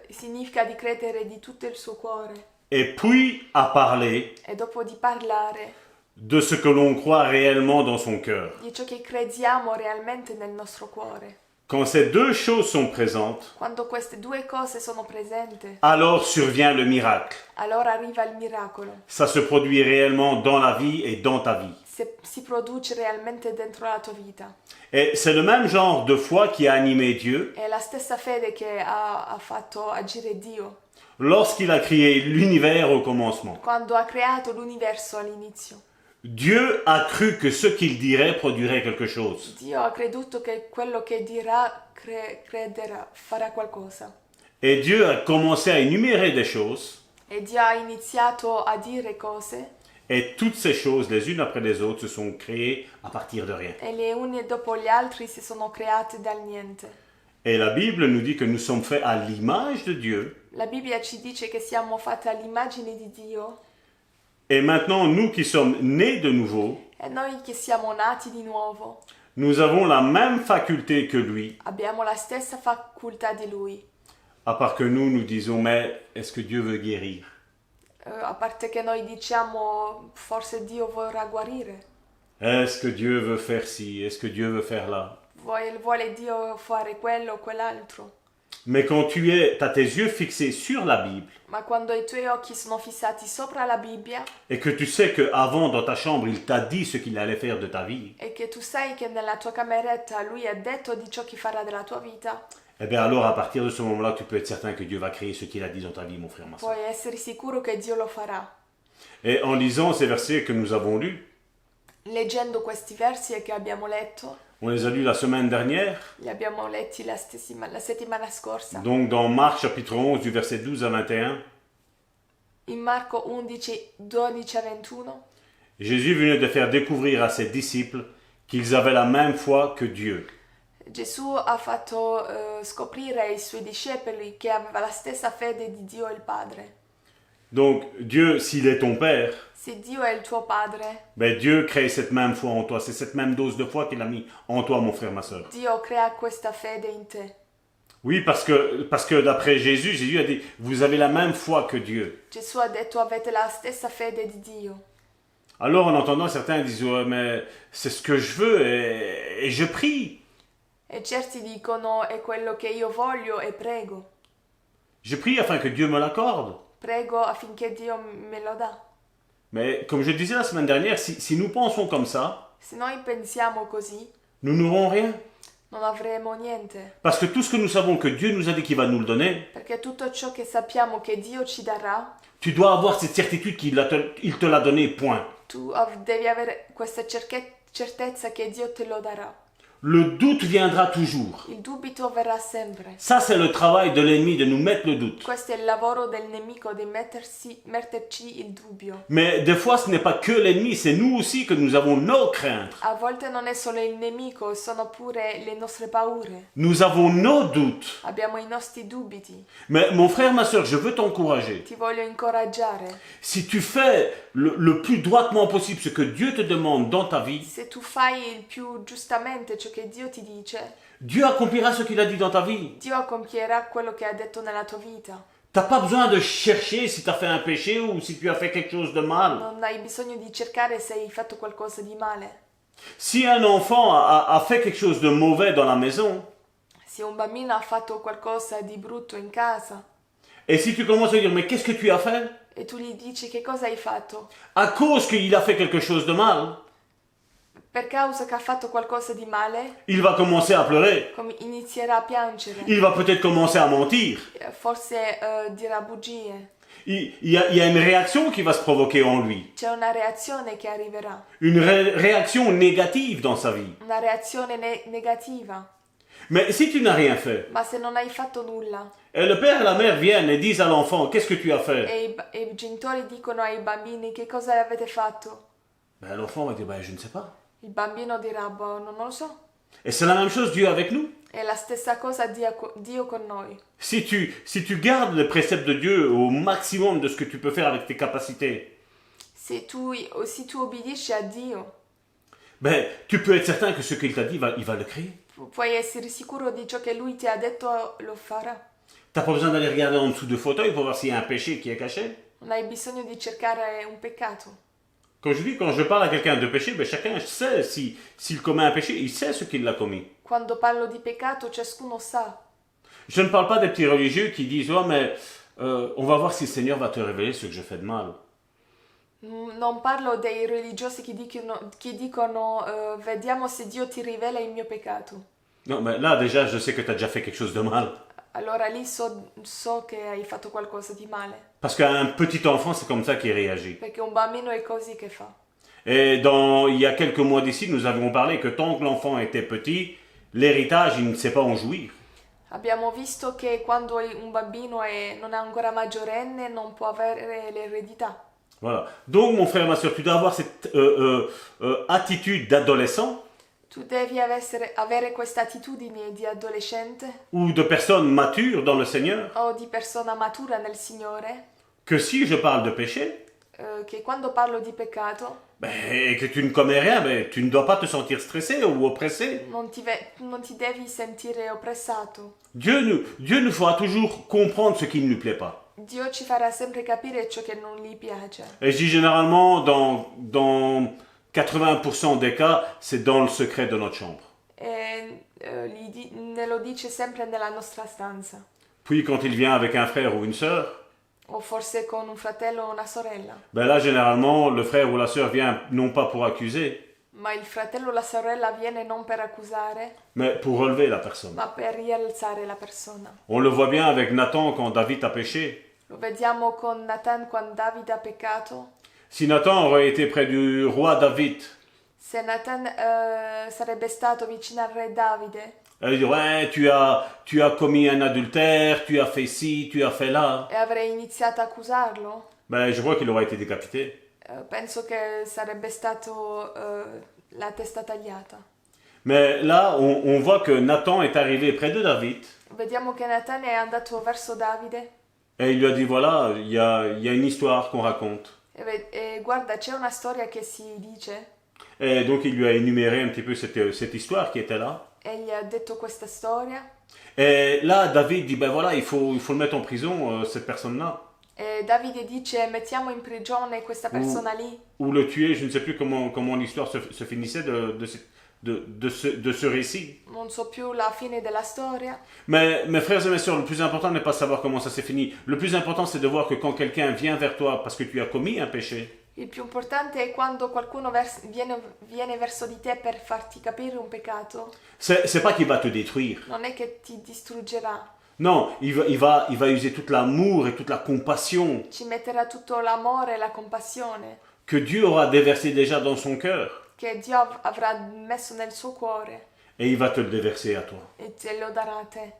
significa di credere di tutto il suo cuore et puis à parler e dopo di parlare de ce que l'on croit réellement dans son cœur. di ciò che crediamo realmente nel nostro cuore. Quand ces deux choses sont présentes, Quando queste due cose sono presenti, alors survient le miracle. allora arriva il miracolo. Ça se produit réellement dans la vie et dans ta vie. Si produce realmente dentro la tua vita. Et c'est le même genre de foi qui a animé Dieu È la stessa fede che ha fatto agire Dio lorsqu'il a créé l'univers au commencement. quando ha creato l'universo all'inizio. Dieu a cru que ce qu'il dirait produirait quelque chose. Dio ha creduto che quello che dirà crederà, farà qualcosa. Et Dieu a commencé à énumérer des choses. E Dio ha iniziato a dire cose Et toutes ces choses, les unes après les autres, se sont créées à partir de rien. e le une dopo gli altri si sono create dal niente. Et la Bible nous dit que nous sommes faits à l'image de Dieu. La Bibbia ci dice che siamo fatti all'immagine di Dio Et maintenant, nous qui sommes nés de nouveau, e noi che siamo nati di nuovo nous avons la même faculté que lui. abbiamo la stessa facoltà di Lui. À part que nous disons, mais est-ce que Dieu veut guérir? A parte che noi diciamo forse Dio vorrà guarire, Est-ce que Dieu veut faire ci? Est-ce que Dieu veut faire là? vuole Dio fare quello o quell'altro. Mais quand t'as tes yeux fixés sur la Bible Ma quando i tuoi occhi sono fissati sopra la Bibbia et que tu sais qu'avant dans ta chambre il t'a dit ce qu'il allait faire de ta vie, e che tu sai che nella tua cameretta Lui ha detto di ciò che farà della tua vita, eh bien alors à partir de ce moment-là tu peux être certain que Dieu va créer ce qu'il a dit dans ta vie, mon frère, ma soeur. puoi essere sicuro che Dio lo farà. Et en lisant ces versets que nous avons lus, Leggendo questi versi che abbiamo letto, on les a lus la semaine dernière, li abbiamo letti la settimana scorsa, donc dans Marc chapitre 11 du verset 12 à 21, in Marco 11, 12 a 21, Jésus venait de faire découvrir à ses disciples qu'ils avaient la même foi que Dieu. Gesù ha fatto scoprire ai suoi discepoli che aveva la stessa fede di Dio il Padre. Donc Dieu, s'il est ton Père, Se Dio è il tuo Padre, ben Dieu crée cette même foi en toi. C'est cette même dose de foi qu'il a mis en toi, mon frère, ma soeur. Dio crea questa fede in te. Oui, parce que d'après Jésus, Jésus a dit, vous avez la même foi que Dieu. Gesù ha detto avete la stessa fede di Dio. Alors en entendant certains disent, ouais, mais c'est ce que je veux et je prie. E certi dicono è quello che io voglio e prego. Je prie afin que Dieu me l'accorde. Prego affinché Dio me lo dà. Mais comme je disais la semaine dernière, si nous pensons comme ça, Se noi pensiamo così, nous n'aurons rien. non avremo niente. Parce que tout ce que nous savons que Dieu nous a dit qu'il va nous le donner, Perché tutto ciò che sappiamo che Dio ci darà, tu dois avoir cette certitude il te l'a donné, point. tu devi avere questa certezza che Dio te lo darà. Le doute viendra toujours. Il dubito verrà sempre. Ça, c'est le travail de l'ennemi, de nous mettre le doute. Questo è il lavoro del nemico di metterci il dubbio. Mais des fois, ce n'est pas que l'ennemi, c'est nous aussi que nous avons nos craintes. A volte non è solo il nemico, sono pure le nostre paure. Nous avons nos doutes. Abbiamo i nostri dubiti. Mais mon frère, ma soeur, je veux t'encourager. Ti voglio incoraggiare. Si tu fais le plus droitement possible ce que Dieu te demande dans ta vie, Se tu fai il più giustamente ciò che Dio ti dice, Dieu accomplira ce qu'il a dit dans ta vie. Dio compierà quello che ha detto nella tua vita. T'as pas besoin de chercher si tu as fait un péché ou si tu as fait quelque chose de mal. Non hai bisogno di cercare se hai fatto qualcosa di male. Si un enfant a fait quelque chose de mauvais dans la maison, Se un bambino ha fatto qualcosa di brutto in casa et si tu commences à dire, mais qu'est-ce que tu as fait? e tu gli dici che cosa hai fatto, À cause qu'il a fait quelque chose de mal, per causa che ha fatto qualcosa di male, il va commencer à pleurer. inizierà a piangere. Il va peut-être commencer à mentir. Forse dirà bugie. Il y a une réaction qui va se provoquer en lui. C'è una reazione che arriverà. Une réaction négative dans sa vie. Una reazione negativa. Mais si tu n'as rien fait, Ma se non hai fatto nulla et le père et la mère viennent et disent à l'enfant, qu'est-ce que tu as fait? e i genitori dicono ai bambini che cosa avete fatto, Ben, l'enfant va dire, ben, je ne sais pas. il bambino dirà, boh, non lo so. Et c'est la même chose Dieu avec nous. È la stessa cosa Dio con noi. Si tu gardes les préceptes de Dieu au maximum de ce que tu peux faire avec tes capacités, Se tu obbedisci a Dio, ben, tu peux être certain que ce qu'il t'a dit, il va le créer. puoi essere sicuro di ciò che Lui ti ha detto lo farà. T'as pas besoin d'aller regarder en dessous du fauteuil pour voir s'il y a un péché qui est caché. Non hai bisogno di cercare un peccato. Quand je parle à quelqu'un de péché, ben, chacun sait s'il commet un péché, il sait ce qu'il l'a commis. Quando parlo di peccato, ciascuno sa. Je ne parle pas des petits religieux qui disent, oh, mais on va voir si le Seigneur va te révéler ce que je fais de mal. Non parlo dei religiosi che dicono vediamo se Dio ti rivela il mio peccato. Non, mais là, déjà, je sais que tu as déjà fait quelque chose de mal. Allora lì so che hai fatto qualcosa di male. Parce qu'un petit enfant, c'est comme ça qu'il réagit. Perché un bambino è così che fa. Et il y a quelques mois d'ici, nous avons parlé que tant que l'enfant était petit, l'héritage, il ne sait pas en jouir. Abbiamo visto che quando un bambino non è ancora maggiorenne non può avere l'eredità. Voilà. Donc, mon frère, ma soeur, tu dois avoir cette attitude d'adolescent Tu devi avere questa attitudine di adolescente ou de personne mature dans le Seigneur, o di persona matura nel Signore, que si je parle de péché, che quando parlo di peccato et que tu ne commets rien, tu ne dois pas te sentir stressé ou oppressé. non ti devi sentire oppressato. Dieu nous fera toujours comprendre ce qui ne nous plaît pas. Dio ci farà sempre capire ciò che non gli piace. Et je dis généralement, dans 80% des cas, c'est dans le secret de notre chambre. E ne lo dice sempre nella nostra stanza. Puis quand il vient avec un frère ou une sœur, O forse con un fratello o una sorella. là généralement le frère ou la sœur vient non pas pour accuser, Ma il fratello o la sorella viene non per accusare, mais pour relever la personne. ma per rialzare la persona. On le voit bien avec Nathan quand David a péché. Lo vediamo con Nathan quando Davide ha peccato. Si Nathan aurait été près du roi David, Se Nathan sarebbe stato vicino al re Davide elle dit ouais, tu as commis un adultère, tu as fait ci, tu as fait là. e avrei iniziato a accusarlo, Je crois qu'il aurait été décapité. penso che sarebbe stato la testa tagliata. Mais là, on voit que Nathan est arrivé près de David Vediamo che Nathan è andato verso Davide et il lui a dit voilà, il y a une histoire qu'on raconte. e guarda, c'è una storia che si dice, Et donc il lui a énuméré un petit peu cette histoire qui était là. e gli ha detto questa storia. Et là, David dit voilà, il faut le mettre en prison, cette personne-là. E Davide dice mettiamo in prigione questa persona lì, Ou le tuer, je ne sais plus comment l'histoire se finissait de ce récit. non so più la fine della storia. Mais mes frères et mes sœurs, le plus important n'est pas de savoir comment ça s'est fini. Le plus important, c'est de voir que quand quelqu'un vient vers toi parce que tu as commis un péché, Il più importante è quando qualcuno viene verso di te per farti capire un peccato. c'est pas qu'il va te détruire. Non è che ti distruggerà, Non, il va user tout l'amour et toute la compassion ci metterà tutto l'amore e la compassione que Dieu aura déversé déjà dans son cœur. che Dio avrà messo nel suo cuore Et il va te le déverser à toi. e te lo darà a te.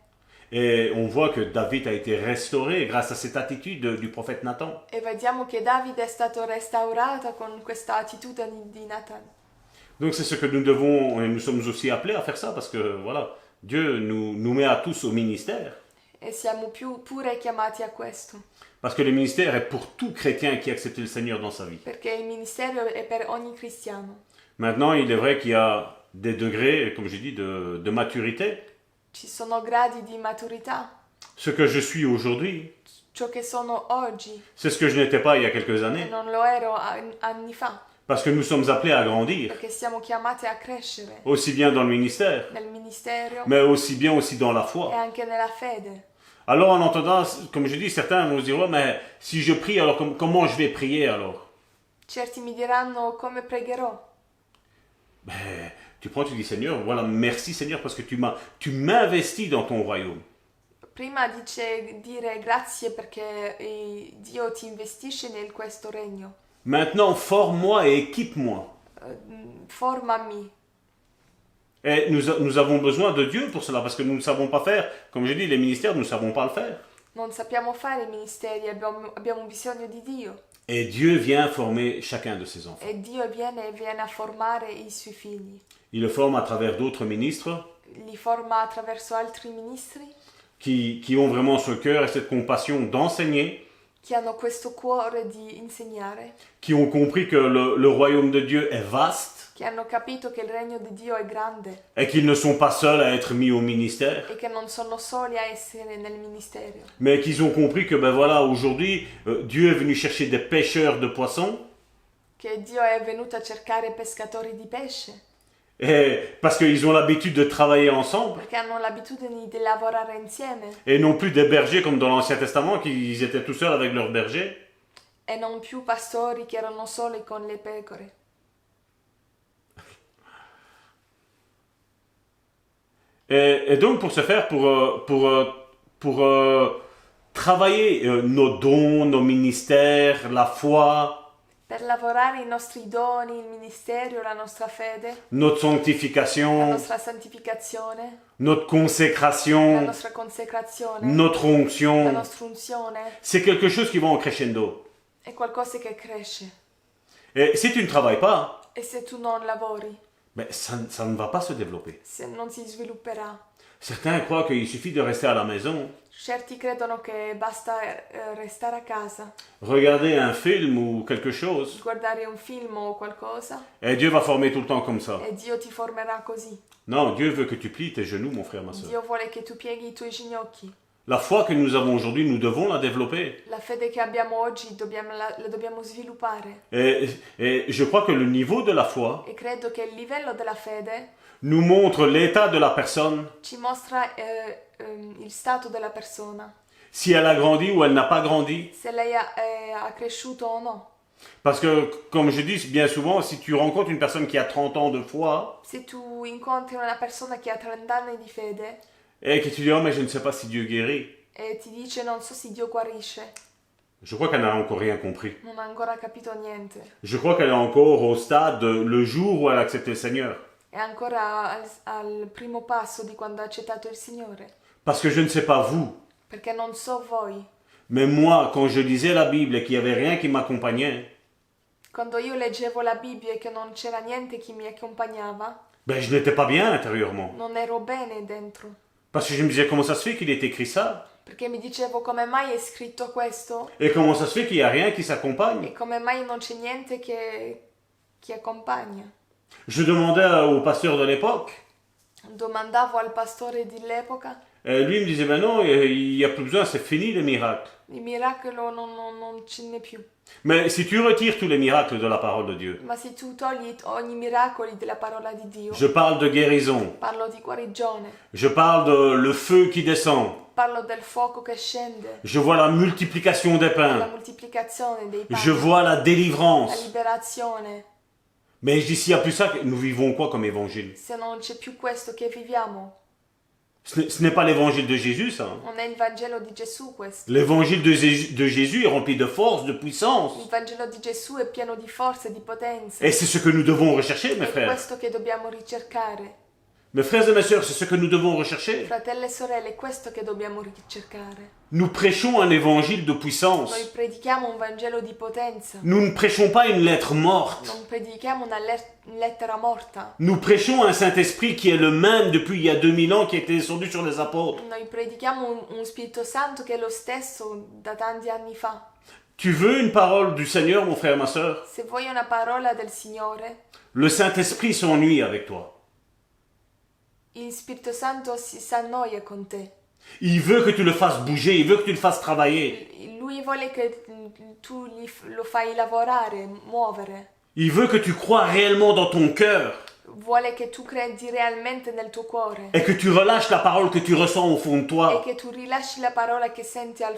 Et on voit que David a été restauré grâce à cette attitude du prophète Nathan. E vediamo che Davide è stato restaurato con questa attitudine di Nathan. Donc c'est ce que nous devons, et nous sommes aussi appelés à faire ça, parce que voilà, Dieu nous met à tous au ministère. E siamo pure chiamati a questo, Parce que le ministère est pour tout chrétien qui accepte le Seigneur dans sa vie. perché il ministero è per ogni cristiano. Maintenant, il est vrai qu'il y a des degrés, comme j'ai dit, de maturité. Ci sono gradi di maturità. Ce que je suis aujourd'hui, Ciò che sono oggi c'est ce que je n'étais pas il y a quelques e années. non lo ero anni fa, Parce que nous sommes appelés à grandir, perché siamo chiamati a crescere aussi bien dans le ministère, nel ministero mais aussi bien aussi dans la e foi. anche nella fede. Alors en entendant, comme je dis, certains vont se dire, ouais, mais si je prie, alors comment je vais prier alors? Certi mi diranno come pregherò. Tu prends, tu dis, Seigneur, voilà, merci Seigneur, parce que tu m'investis dans ton royaume. Prima dice dire grazie perché Dio ti investisce nel questo regno. Maintenant, forme-moi et équipe-moi. Formami. Et nous avons besoin de Dieu pour cela, parce que nous ne savons pas faire, comme je dis, les ministères, nous ne savons pas le faire. Non sappiamo fare i ministeri, abbiamo bisogno di Dio. Et Dieu vient former chacun de ses enfants. E Dio viene a formare i suoi figli. Il le forme à travers d'autres ministres Li forma attraverso altri ministri qui ont vraiment ce cœur et cette compassion d'enseigner, che hanno questo cuore di insegnare, qui ont compris que le royaume de Dieu est vaste che hanno capito che il regno di Dio è grande et qu'ils ne sont pas seuls à être mis au ministère, e che non sono soli a essere nel ministero, mais qu'ils ont compris que ben voilà, aujourd'hui, Dieu est venu chercher des pêcheurs de poissons, che Dio è venuto a cercare pescatori di pesce, et parce qu'ils ont l'habitude de travailler ensemble, perché hanno l'abitudine di lavorare insieme et non plus des bergers comme dans l'Ancien Testament, qu'ils étaient tout seuls avec leurs bergers. e non più pastori che erano soli con le pecore. Et donc pour ce faire, pour travailler nos dons, nos ministères, la foi, per lavorare i nostri doni, il ministero, la nostra fede, notre la sanctification, nostra santificazione, notre la consécration, nostra consecrazione, notre la onction. nostra unzione, C'est quelque chose qui va en crescendo. è qualcosa che cresce. Et si tu ne travailles pas, E se tu non lavori, ben, ça ne va pas se développer. se non si svilupperà. Certains croient qu'il suffit de rester à la maison, Certi credono che basta restare a casa, regarder un film ou quelque chose, guardare un film o qualcosa et Dieu va former tout le temps comme ça. e Dio ti formerà così. Non, Dieu veut que tu plies tes genoux, mon frère, ma soeur. Dio vuole che tu pieghi i tuoi ginocchi. La foi que nous avons aujourd'hui, nous devons la développer. La fede che abbiamo oggi la dobbiamo sviluppare. Et je crois que le niveau de la foi E credo che il livello della fede nous montre l'état de la personne, ci mostra il stato della persona, si elle a grandi ou elle n'a pas grandi. se lei ha cresciuto o no. Parce que, comme je dis bien souvent, si tu rencontres une personne qui a 30 ans de foi, Se tu incontri una persona che ha 30 anni di fede et que tu dis, oh mais je ne sais pas si Dieu guérit, e ti dice non so se Dio guarisce, je crois qu'elle n'a encore rien compris. non ha ancora capito niente. Je crois qu'elle est encore au stade le jour où elle a accepté le Seigneur. È ancora al primo passo di quando ha accettato il Signore. Parce que je ne sais pas vous, Perché non so voi, mais moi, quand je lisais la Bible et qu'il n'y avait rien qui m'accompagnait, quando io leggevo la Bibbia e che non c'era niente che mi accompagnava, ben je n'étais pas bien intérieurement. non ero bene dentro. Parce que je me disais, comment ça se fait qu'il ait écrit ça? Perché mi dicevo come mai è scritto questo Et comment ça se fait qu'il n'y a rien qui e s'accompagne? come mai non c'è niente che accompagna. Je demandais au pasteur de l'époque, Domandavo al pastore dell'epoca, et lui me disait, ben non, il n'y a plus besoin, c'est fini les miracles. il miracolo non ce n'è più. Mais si tu retires tous les miracles de la parole de Dieu, Ma se tu togli ogni miracolo della parola di Dio, je parle de guérison, parlo di guarigione, je parle de le feu qui descend, parlo del fuoco che scende, je vois la multiplication des la pains, moltiplicazione dei je pani, vois la la délivrance. liberazione. Mais je dis, s'il n'y a plus ça, nous vivons quoi comme évangile? Se non c'è più questo che viviamo, Ce n'est pas l'évangile de Jésus, ça. non è il Vangelo di Gesù questo. L'évangile de Jésus est rempli de force, de puissance. Il Vangelo di Gesù è pieno di forza e di potenza. Et c'est ce que nous devons rechercher, mes È frères. questo che dobbiamo ricercare. Mes frères et mes sœurs, c'est ce que nous devons rechercher. Fratelli e sorelle, è questo che dobbiamo ricercare. Nous prêchons un évangile de Noi puissance. predichiamo un Vangelo di potenza. Nous ne prêchons pas une lettre morte. Non predichiamo una lettera morta. Nous prêchons un Saint-Esprit qui est le même depuis il y a 2000 ans, qui a été descendu sur les apôtres. Noi predichiamo un Spirito Santo che è lo stesso da tanti anni fa. Tu veux une parole du Seigneur, mon frère, ma sœur? Se vuoi una parola del Signore, Le Saint-Esprit s'ennuie avec toi. il Spirito Santo si s'annoia con te. Il veut que tu le fasses bouger, il veut que tu le fasses travailler. Lui vuole che tu lo fai lavorare, muovere. Il veut que tu crois réellement dans ton cœur Vuole che tu credi realmente nel tuo cuore et que tu relâches la parole que tu ressens au fond de e toi. che tu rilasci la parola che senti al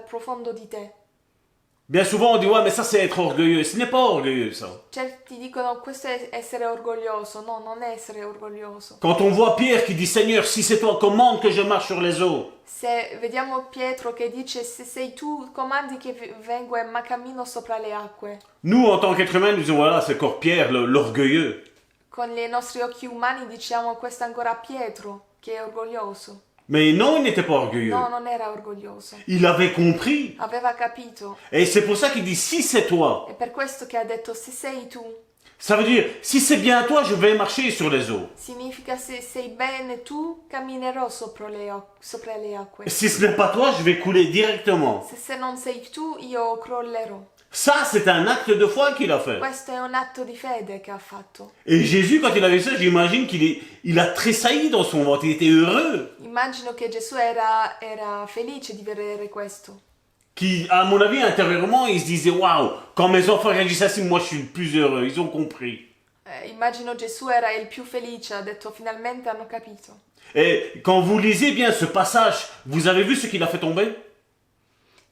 profondo di te. Bien souvent on dit ouais mais ça c'est être orgueilleux. Ce n'est pas orgueilleux ça. Certi dicono questo è essere orgoglioso. No, non è essere orgoglioso. Quand on voit Pierre qui dit Seigneur si c'est toi commande que je marche sur les eaux. Se vediamo Pietro che dice se sei tu comandi che vengo e ma cammino sopra le acque. Nous en tant qu'être humain nous disons voilà c'est encore Pierre l'orgueilleux. Con i nostri occhi umani diciamo questo è ancora Pietro che è orgoglioso. Mais non il n'était pas orgueilleux. No, non era orgoglioso. Il avait compris. Aveva capito. Et c'est pour ça qu'il dit si c'est toi. È per questo che ha detto se sei tu. Ça veut dire si c'est bien toi je vais marcher sur les eaux. Significa se sei bene tu camminerò sopra le acque. Si ce n'est pas toi je vais couler directement. Se non sei tu io crollerò. Ça c'est un acte de foi qu'il a fait. Questo è un atto di fede che ha fatto. Et Jésus, quand il a vu ça, j'imagine il a tressailli dans son ventre, il était heureux. Immagino che Gesù era felice di vedere questo. Qui, à mon avis, intérieurement, il se disait, waouh, quand mes enfants réagissent ainsi, moi je suis le plus heureux, ils ont compris. Immagino Gesù era il più felice, ha detto finalmente hanno capito. Et quand vous lisez bien ce passage, vous avez vu ce qu'il a fait tomber?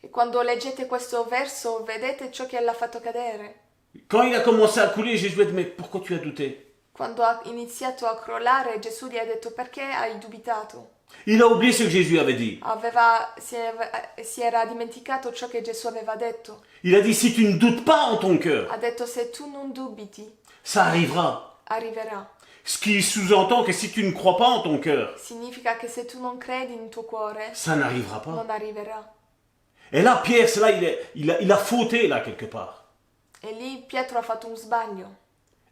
E quando leggete questo verso, vedete ciò che l'ha fatto cadere. Quand il a commencé à couler, Jésus lui a dit, mais pourquoi tu as douté? Quando ha iniziato a crollare, Gesù gli ha detto perché hai dubitato? Il a oublié ce que Jésus avait dit. Si era dimenticato ciò che Gesù aveva detto. Il a dit, si tu ne doutes pas en ton cœur, Ha detto se tu non dubiti, ça arrivera. arriverà. Ce qui sous-entend que si tu ne crois pas en ton cœur, Significa che se tu non credi in tuo cuore, ça n'arrivera pas. non arriverà. Et là, Pierre, c'est là, il a fauté là quelque part. E lì Pietro ha fatto un sbaglio.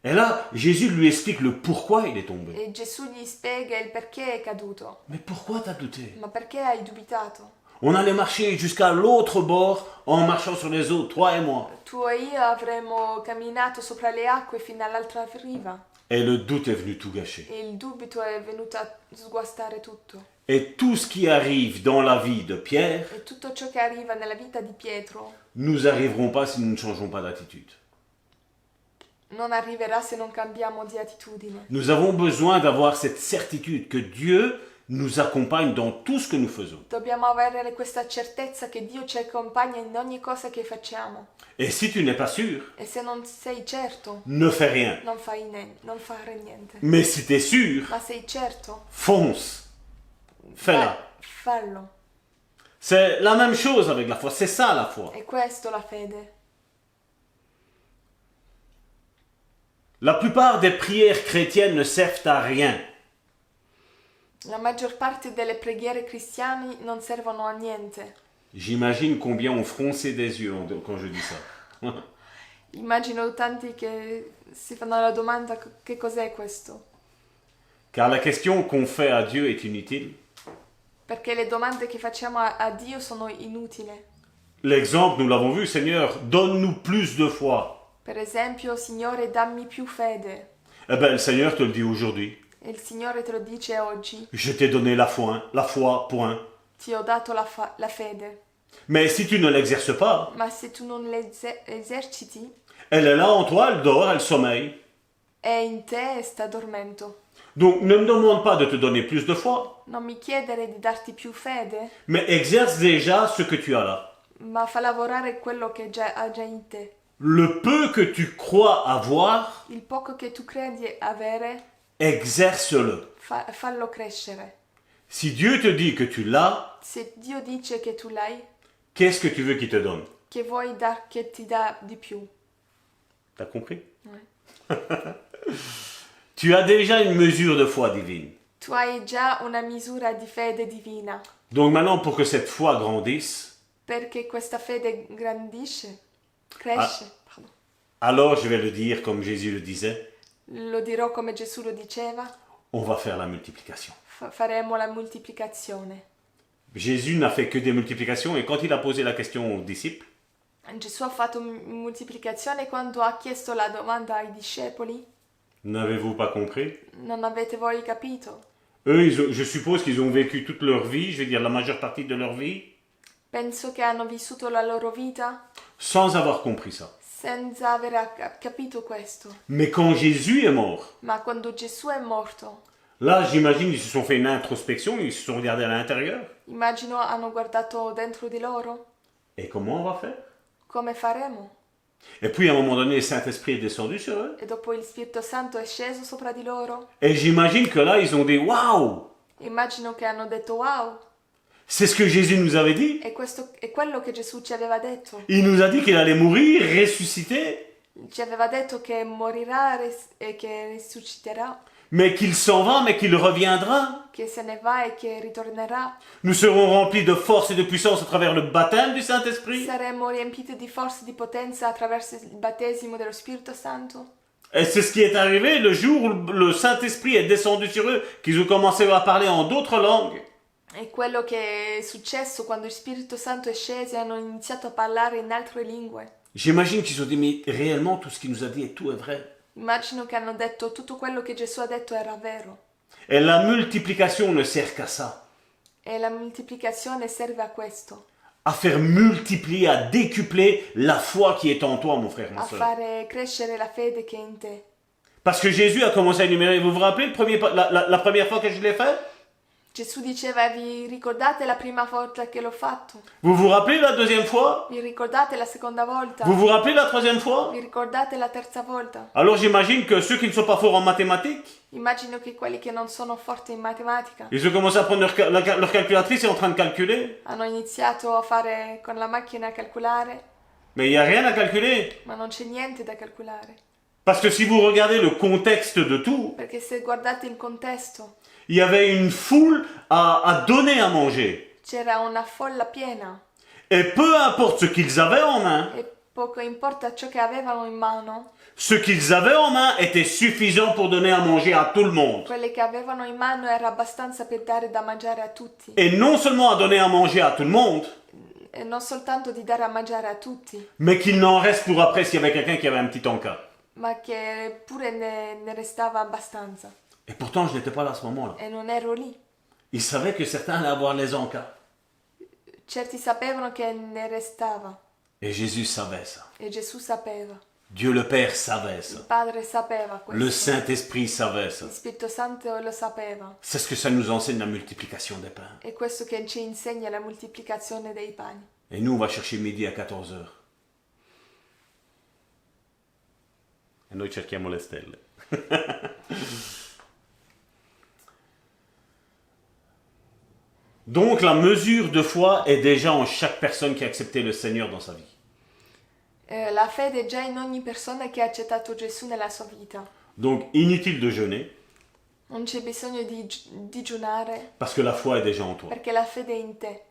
Et là, Jésus lui explique le pourquoi il est tombé. E Gesù gli spiega il perché è caduto. Mais pourquoi t'as douté? Ma perché hai dubitato? On allait marcher jusqu'à l'autre bord en marchant sur les eaux, toi et moi. Tu e io avremmo camminato sopra le acque fino all'altra riva. Et le doute est venu tout gâcher. E il dubito è venuto a sguastare tutto. Et tout ce qui arrive dans la vie de Pierre, E tutto ciò che arriva nella vita di Pietro nous arriverons pas si nous ne changeons pas d'attitude. non arriverà se non cambiamo di attitudine. Nous avons besoin d'avoir cette certitude que Dieu nous accompagne dans tout ce que nous faisons. Dobbiamo avere questa certezza che Dio ci accompagna in ogni cosa che facciamo. Et si tu n'es pas sûr, E se non sei certo, ne fais rien. non fare niente. Mais si tu es sûr, Ma sei certo, fonce. Fais-la. fallo. C'est la même chose avec la foi, c'est ça la foi. E questo la fede. La plupart des prières chrétiennes ne servent à rien. La maggior parte delle preghiere cristiane non servono a niente. J'imagine combien on fronçait des yeux quand je dis ça. Immagino tanti che si fanno la domanda che cos'è questo? Car la question qu'on fait à Dieu est inutile. Perché le domande che facciamo a Dio sono inutili. L'exemple, nous l'avons vu, Seigneur, donne-nous plus de foi. Per esempio, Signore, dammi più fede. Eh bien, le Seigneur te le dit aujourd'hui. E il Signore te lo dice oggi. Je t'ai donné la foi, point. Ti ho dato la fede. Mais si tu ne l'exerces pas, Ma se tu non eserciti, elle est là en toi, elle dort, elle sommeille. è in te e sta dormendo. Donc ne me demande pas de te donner plus de foi, Non mi chiedere di darti più fede, mais exerce déjà ce que tu as là. ma fa lavorare quello che ha già in te. Le peu que tu crois avoir, Il poco che tu credi avere, exerce-le. fallo crescere. Si Dieu te dit que tu l'as, Se Dio dice che tu l'hai, qu'est-ce que tu veux qu'il te donne? che che ti dà di più? T'as compris? Ouais. Tu as déjà une mesure de foi divine. Tu hai già una misura di fede divina, Donc maintenant, pour que cette foi grandisse, perché questa fede cresce. Pardon. alors je vais le dire comme Jésus le disait, Lo dirò come Gesù lo diceva, on va faire la multiplication. faremo la moltiplicazione. Jésus n'a fait que des multiplications et quand il a posé la question aux disciples, Gesù ha fatto moltiplicazione quando ha chiesto la domanda ai discepoli. n'avez-vous pas compris? Non avete voi capito? Eux, je suppose qu'ils ont vécu toute leur vie, je veux dire la majeure partie de leur vie, Penso che hanno vissuto la loro vita sans avoir compris ça. senza aver capito questo. Mais quand Jésus est mort, Ma quando Gesù è morto, là j'imagine ils se sont fait une introspection, ils se sont regardés à l'intérieur. immagino hanno guardato dentro di loro. Et comment on va faire? Come faremo? Et puis à un moment donné, le Saint-Esprit est descendu sur eux. E dopo il Spirito Santo è sceso sopra di loro. Et j'imagine que là, ils ont dit waouh! Immagino che hanno detto wow. C'est ce que Jésus nous avait dit. E questo è quello che Gesù ci aveva detto. Il nous a dit qu'il allait mourir, ressusciter, Ci aveva detto che morirà e che risusciterà, mais qu'il s'en va, mais qu'il reviendra. che se ne va e che ritornerà. Nous serons remplis de force et de puissance à travers le baptême du Saint-Esprit. Saremo riempiti di forza e di potenza attraverso il battesimo dello Spirito Santo. Et c'est ce qui est arrivé le jour où le Saint-Esprit est descendu sur eux, qu'ils ont commencé à parler en d'autres langues. È quello che è successo quando il Spirito Santo è sceso e hanno iniziato a parlare in altre lingue. J'imagine qu'ils ont dit, mais réellement, tout ce qu'il nous a dit, tout est vrai. Immagino che hanno detto tutto quello che Gesù ha detto era vero. Et la multiplication ne sert qu'à ça. E la moltiplicazione serve a questo, À faire multiplier, à décupler la foi qui est en toi, mon frère, ma a soeur. fare crescere la fede che è in te. Parce que Jésus a commencé à énumérer. Vous vous rappelez la première fois que je l'ai fait? Gesù diceva, vi ricordate la prima volta che l'ho fatto? Vous vous rappelez la deuxième fois? Vi ricordate la seconda volta? Vous vous rappelez la troisième fois? Vi ricordate la terza volta? Alors j'imagine que ceux qui ne sont pas forts en mathématiques, Immagino che quelli che non sono forti in matematica ils ont commencé à prendre leur calculatrice et en train de calculer. hanno iniziato a fare con la macchina a calcolare, Mais il n'y a rien à calculer. ma non c'è niente da calcolare. Parce que si vous regardez le contexte de tout, Perché se guardate il contesto, il y avait une foule à donner à manger. c'era una folla piena Et peu importe ce qu'ils avaient en main, e poco importa ciò che avevano in mano, ce qu'ils avaient en main était suffisant pour donner à manger à tout le monde. quelle che avevano in mano era abbastanza per dare da mangiare a tutti. Et non seulement à donner à manger à tout le monde, E non soltanto di dare a mangiare a tutti, mais qu'il n'en reste pour après s'il y avait quelqu'un qui avait un petit encas. ma che pure ne restava abbastanza. Et pourtant, je n'étais pas là à ce moment-là. E non ero lì. Ils savaient que certains allaient avoir les encas. Certi sapevano che ne restava. Et Jésus savait ça. E Gesù sapeva. Dieu le Père savait ça. Il Padre sapeva questo. Le Saint-Esprit savait ça. Il Spirito Santo lo sapeva. C'est ce que ça nous enseigne, la multiplication des pains. È questo che ci insegna la moltiplicazione dei pani. Et nous, on va chercher midi à 14h. E noi cerchiamo le stelle. Donc la mesure de foi est déjà en chaque personne qui a accepté le Seigneur dans sa vie. La fede è già in ogni persona che ha accettato Gesù nella sua vita. Donc inutile de jeûner, Non c'è bisogno di digiunare parce que la foi est déjà en toi. perché la fede è in te.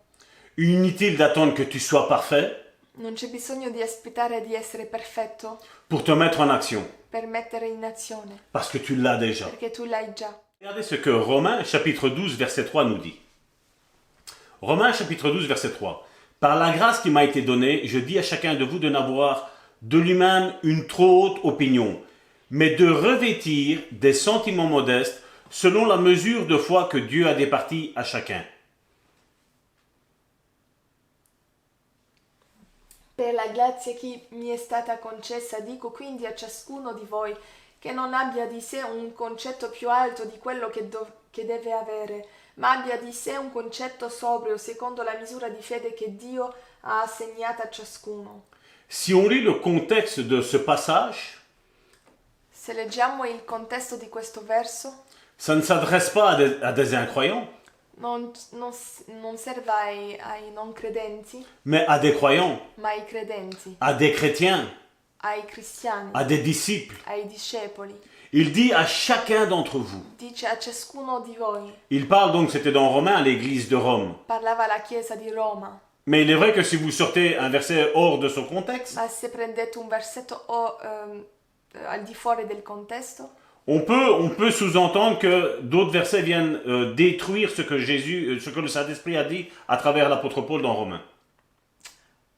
Inutile d'attendre que tu sois parfait Non c'è bisogno di aspettare di essere perfetto pour te mettre en action, per mettere in azione, parce que tu l'as déjà. perché tu l'hai già. Regardez ce que Romains chapitre 12 verset 3 nous dit. Romains chapitre 12 verset 3. Par la grâce qui m'a été donnée, je dis à chacun de vous de n'avoir de lui-même une trop haute opinion, mais de revêtir des sentiments modestes selon la mesure de foi que Dieu a départie à chacun. Per la grazia che mi è stata concessa, dico quindi a ciascuno di voi che non abbia di sé un concetto più alto di quello che deve avere, ma abbia di sé un concetto sobrio secondo la misura di fede che Dio ha assegnata a ciascuno. Si on lit le contexte de ce passage, Se leggiamo il contesto di questo verso, ça ne s'adresse pas à des incroyants, non serve ai non credenti, mais à des croyants, ma ai credenti, à des chrétiens, ai cristiani, à des disciples. ai discepoli. Il dit à chacun d'entre vous. Dice a ciascuno di voi. Il parle donc, c'était dans Romains, à l'église de Rome. Parlava alla Chiesa di Roma. Mais il est vrai que si vous sortez un verset hors de son contexte, Ma se prendete un versetto al di fuori del contesto, on peut sous-entendre que d'autres versets viennent détruire ce que ce que le Saint-Esprit a dit à travers l'apôtre Paul dans Romains.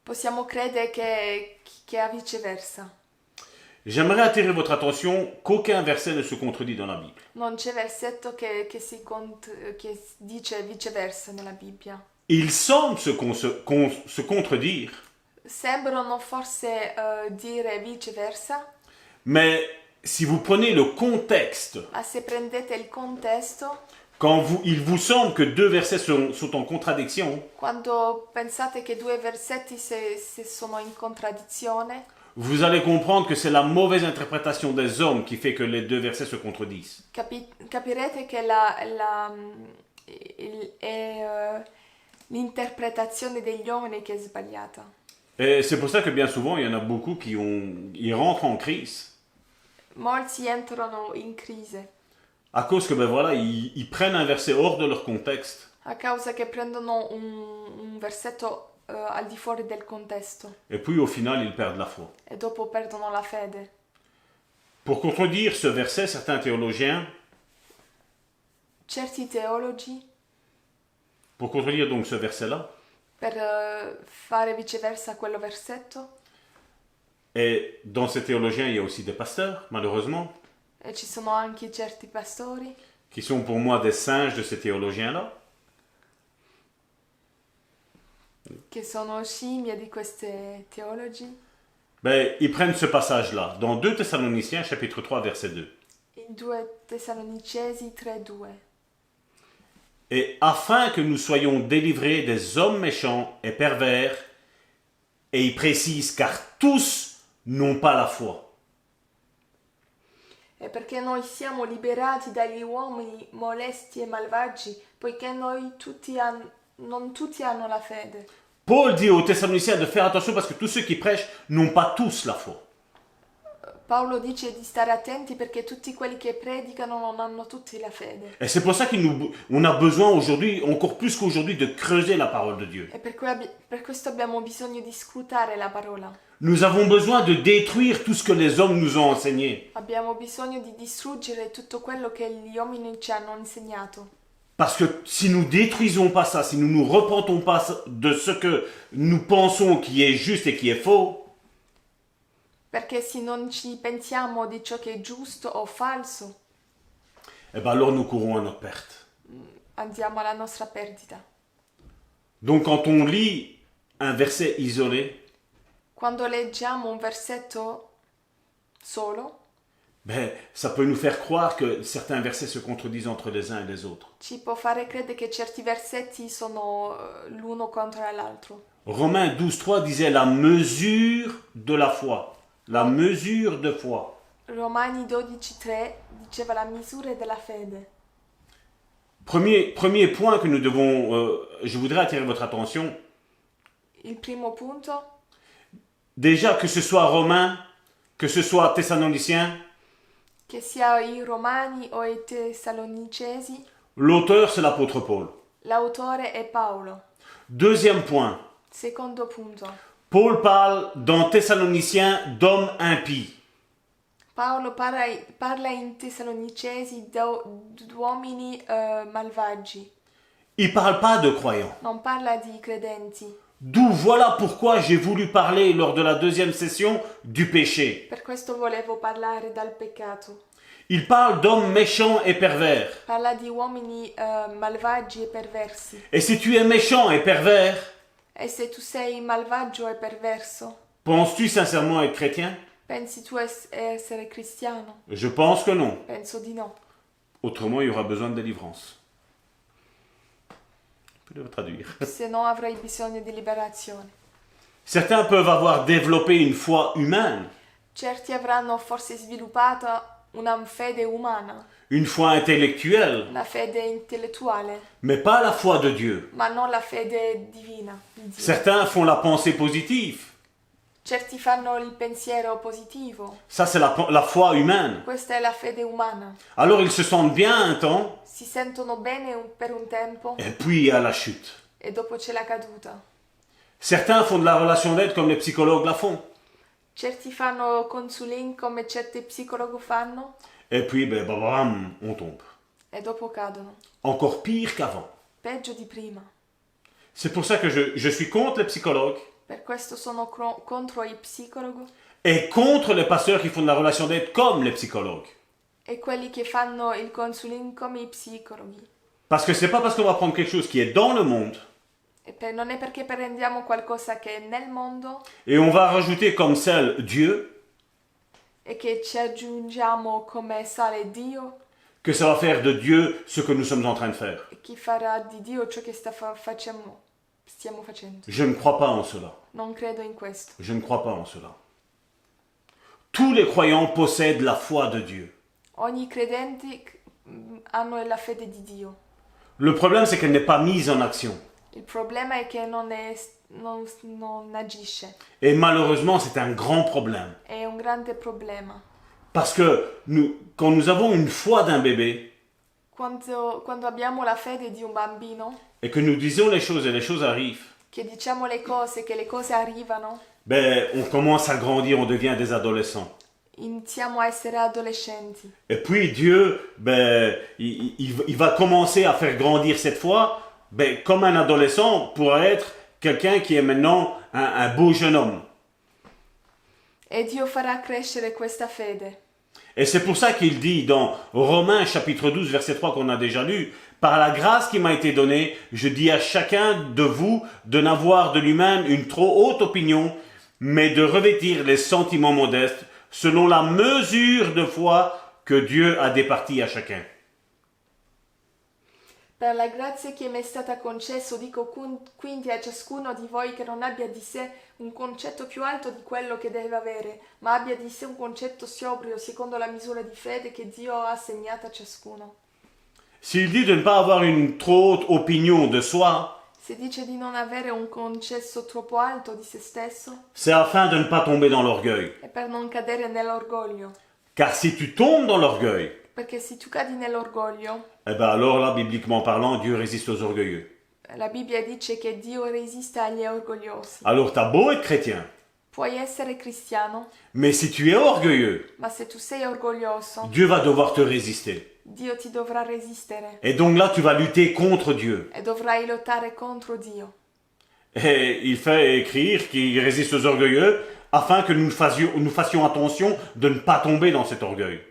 possiamo credere che è viceversa. J'aimerais attirer votre attention qu'aucun verset ne se contredit dans la Bible. Non c'è versetto che dice viceversa nella Bibbia. Il semble se contredire, Sembrano forse dire viceversa, mais si vous prenez le contexte, ma se prendete il contesto, il vous semble que deux versets sont en contradiction, quando pensate che due versetti se sono in contraddizione, vous allez comprendre que c'est la mauvaise interprétation des hommes qui fait que les deux versets se contredisent. capirete che è l'interpretazione degli uomini che è sbagliata. Et c'est pour ça que bien souvent, il y en a beaucoup ils rentrent en crise Molti entrano in crisi à cause que, ben voilà, ils prennent un verset hors de leur contexte a causa che prendono un versetto al di fuori del contesto et puis au final, ils perdent la foi. e dopo perdono la fede. Pour contredire ce verset, certains théologiens, Certi teologi, pour contredire donc ce verset-là, per fare viceversa quello versetto, et dans ces théologiens, il y a aussi des pasteurs, malheureusement, e ci sono anche certi pastori qui sont pour moi des singes de ces théologiens-là. che sono scimmie di questi teologi. Ben, ils prennent ce passage-là, dans 2 Thessaloniciens, chapitre 3, verset 2. In 2 Tessalonicesi 3:2. et afin que nous soyons délivrés des hommes méchants et pervers, et il précise, car tous n'ont pas la foi. E perché noi siamo liberati dagli uomini molesti e malvagi, poiché non tutti hanno la fede. Paul dit aux Thessaloniciens de faire attention parce que tous ceux qui prêchent n'ont pas tous la foi. Paolo dice di stare attenti perché tutti quelli che predicano non hanno tutti la fede. Et c'est pour ça qu'on a besoin aujourd'hui, encore plus qu'aujourd'hui, de creuser la parole de Dieu. E per questo abbiamo bisogno di scrutare la parola. Nous avons besoin de détruire tout ce que les hommes nous ont enseigné. Abbiamo bisogno di distruggere tutto quello che gli uomini ci hanno insegnato. Parce que si nous détruisons pas ça, si nous nous repentons pas de ce que nous pensons qui est juste et qui est faux, Perché se non ci pensiamo di ciò che è giusto o falso, eh ben alors nous courons à notre perte. andiamo alla nostra perdita. Donc quand on lit un verset isolé, Quando leggiamo un versetto solo, ben, ça peut nous faire croire que certains versets se contredisent entre les uns et les autres. ci può fare credere che certi versetti sono l'uno contro l'altro. Romains 12.3 disait la mesure de la foi. La mesure de foi. Romani 12,3 diceva la misura della fede. Premier point que nous devons, je voudrais attirer votre attention. Il primo punto, Déjà que ce soit Romains, que ce soit Thessaloniciens, che sia i Romani o i Tessalonicesi, l'auteur c'est l'apôtre Paul. l'autore è Paolo. Deuxième point. Secondo punto, Paul parle dans Thessaloniciens d'hommes impies. Paolo parla in Tessalonicesi d'uomini malvagi, Il parle pas de croyants. non parla di credenti. D'où voilà pourquoi j'ai voulu parler lors de la deuxième session du péché. Per questo volevo parlare dal peccato. Il parle d'hommes méchants et pervers. Parla di uomini malvagi e perversi. Et si tu es méchant et pervers, E se tu sei malvagio e perverso, penses-tu sincèrement être chrétien? pensi tu essere cristiano? Je pense que non. Penso di no. Autrement, il y aura besoin de délivrance. Je peux le traduire. Se no avrai bisogno di liberazione. Certains peuvent avoir développé une foi humaine, Certi avranno forse sviluppato una fede umana, une foi intellectuelle, una fede intellettuale, mais pas la foi de Dieu. ma non la fede divina di Dio. Certains font la pensée positive. Certi fanno il pensiero positivo. Ça, c'est la foi humaine. Questa è la fede umana. Alors, ils se sentent bien un temps, Si sentono bene per un tempo et puis il y a la chute. e dopo c'è la caduta. Certains font de la relation d'aide comme les psychologues la font. Certi fanno counseling come certi psicologi fanno Et puis, ben, bam, on tombe. e dopo cadono. Encore pire qu'avant. Peggio di prima. C'est pour ça que je suis contre les psychologues Per questo sono contro i psicologi et contre les pasteurs qui font de la relation d'aide comme les psychologues. e quelli che fanno il counseling come i psicologi. Parce que c'est pas parce qu'on va prendre quelque chose qui est dans le monde Non è perché prendiamo qualcosa che è nel mondo et on va rajouter comme sel Dieu e che ci aggiungiamo come sale Dio que ça va faire de Dieu ce que nous sommes en train de faire. e chi farà di Dio ciò che stiamo facendo. Je ne crois pas en cela. Non credo in questo. Je ne crois pas en cela. Tous les croyants possèdent la foi de Dieu. Ogni credente hanno la fede di Dio. Le problème, c'est qu'elle n'est pas mise en action. Il problema è che non agisce. Et malheureusement, c'est un grand problème. È un grande problema. Parce que quand nous avons une foi d'un bébé Quando abbiamo la fede di un bambino, et que nous disons les choses et les choses arrivent, che diciamo le cose, che le cose arrivano, ben, on commence à grandir, on devient des adolescents. iniziamo a essere adolescenti. Et puis Dieu, ben, il va commencer à faire grandir cette foi, ben, comme un adolescent pourrait être quelqu'un qui est maintenant un beau jeune homme. E Dio farà crescere questa fede. Et c'est pour ça qu'il dit dans Romains chapitre 12 verset 3 qu'on a déjà lu, par la grâce qui m'a été donnée, je dis à chacun de vous de n'avoir de lui-même une trop haute opinion, mais de revêtir les sentiments modestes selon la mesure de foi que Dieu a départie à chacun. Per la grazia che mi è stata concessa, dico quindi a ciascuno di voi che non abbia di sé un concetto più alto di quello che deve avere, ma abbia di sé un concetto sobrio secondo la misura di fede che Dio ha assegnata a ciascuno. S'il dit de ne pas avoir une trop haute opinion de soi, Se dice di non avere un concetto troppo alto di se stesso, c'est afin de ne pas tomber dans l'orgueil. è per non cadere nell'orgoglio. Car si tu tombes dans l'orgueil, Perché se tu cadi nell'orgoglio, eh ben alors là, bibliquement parlant, Dieu résiste aux orgueilleux. la Bibbia dice che Dio resiste agli orgogliosi. Alors t'as beau être chrétien, Puoi essere cristiano, mais si tu es orgueilleux, ma se tu sei orgoglioso, Dieu va devoir te résister. Dio ti dovrà resistere Et donc là, tu vas lutter contre Dieu. e dovrai lottare contro Dio. Et il fait écrire qu'il résiste aux orgueilleux afin que nous fassions attention de ne pas tomber dans cet orgueil.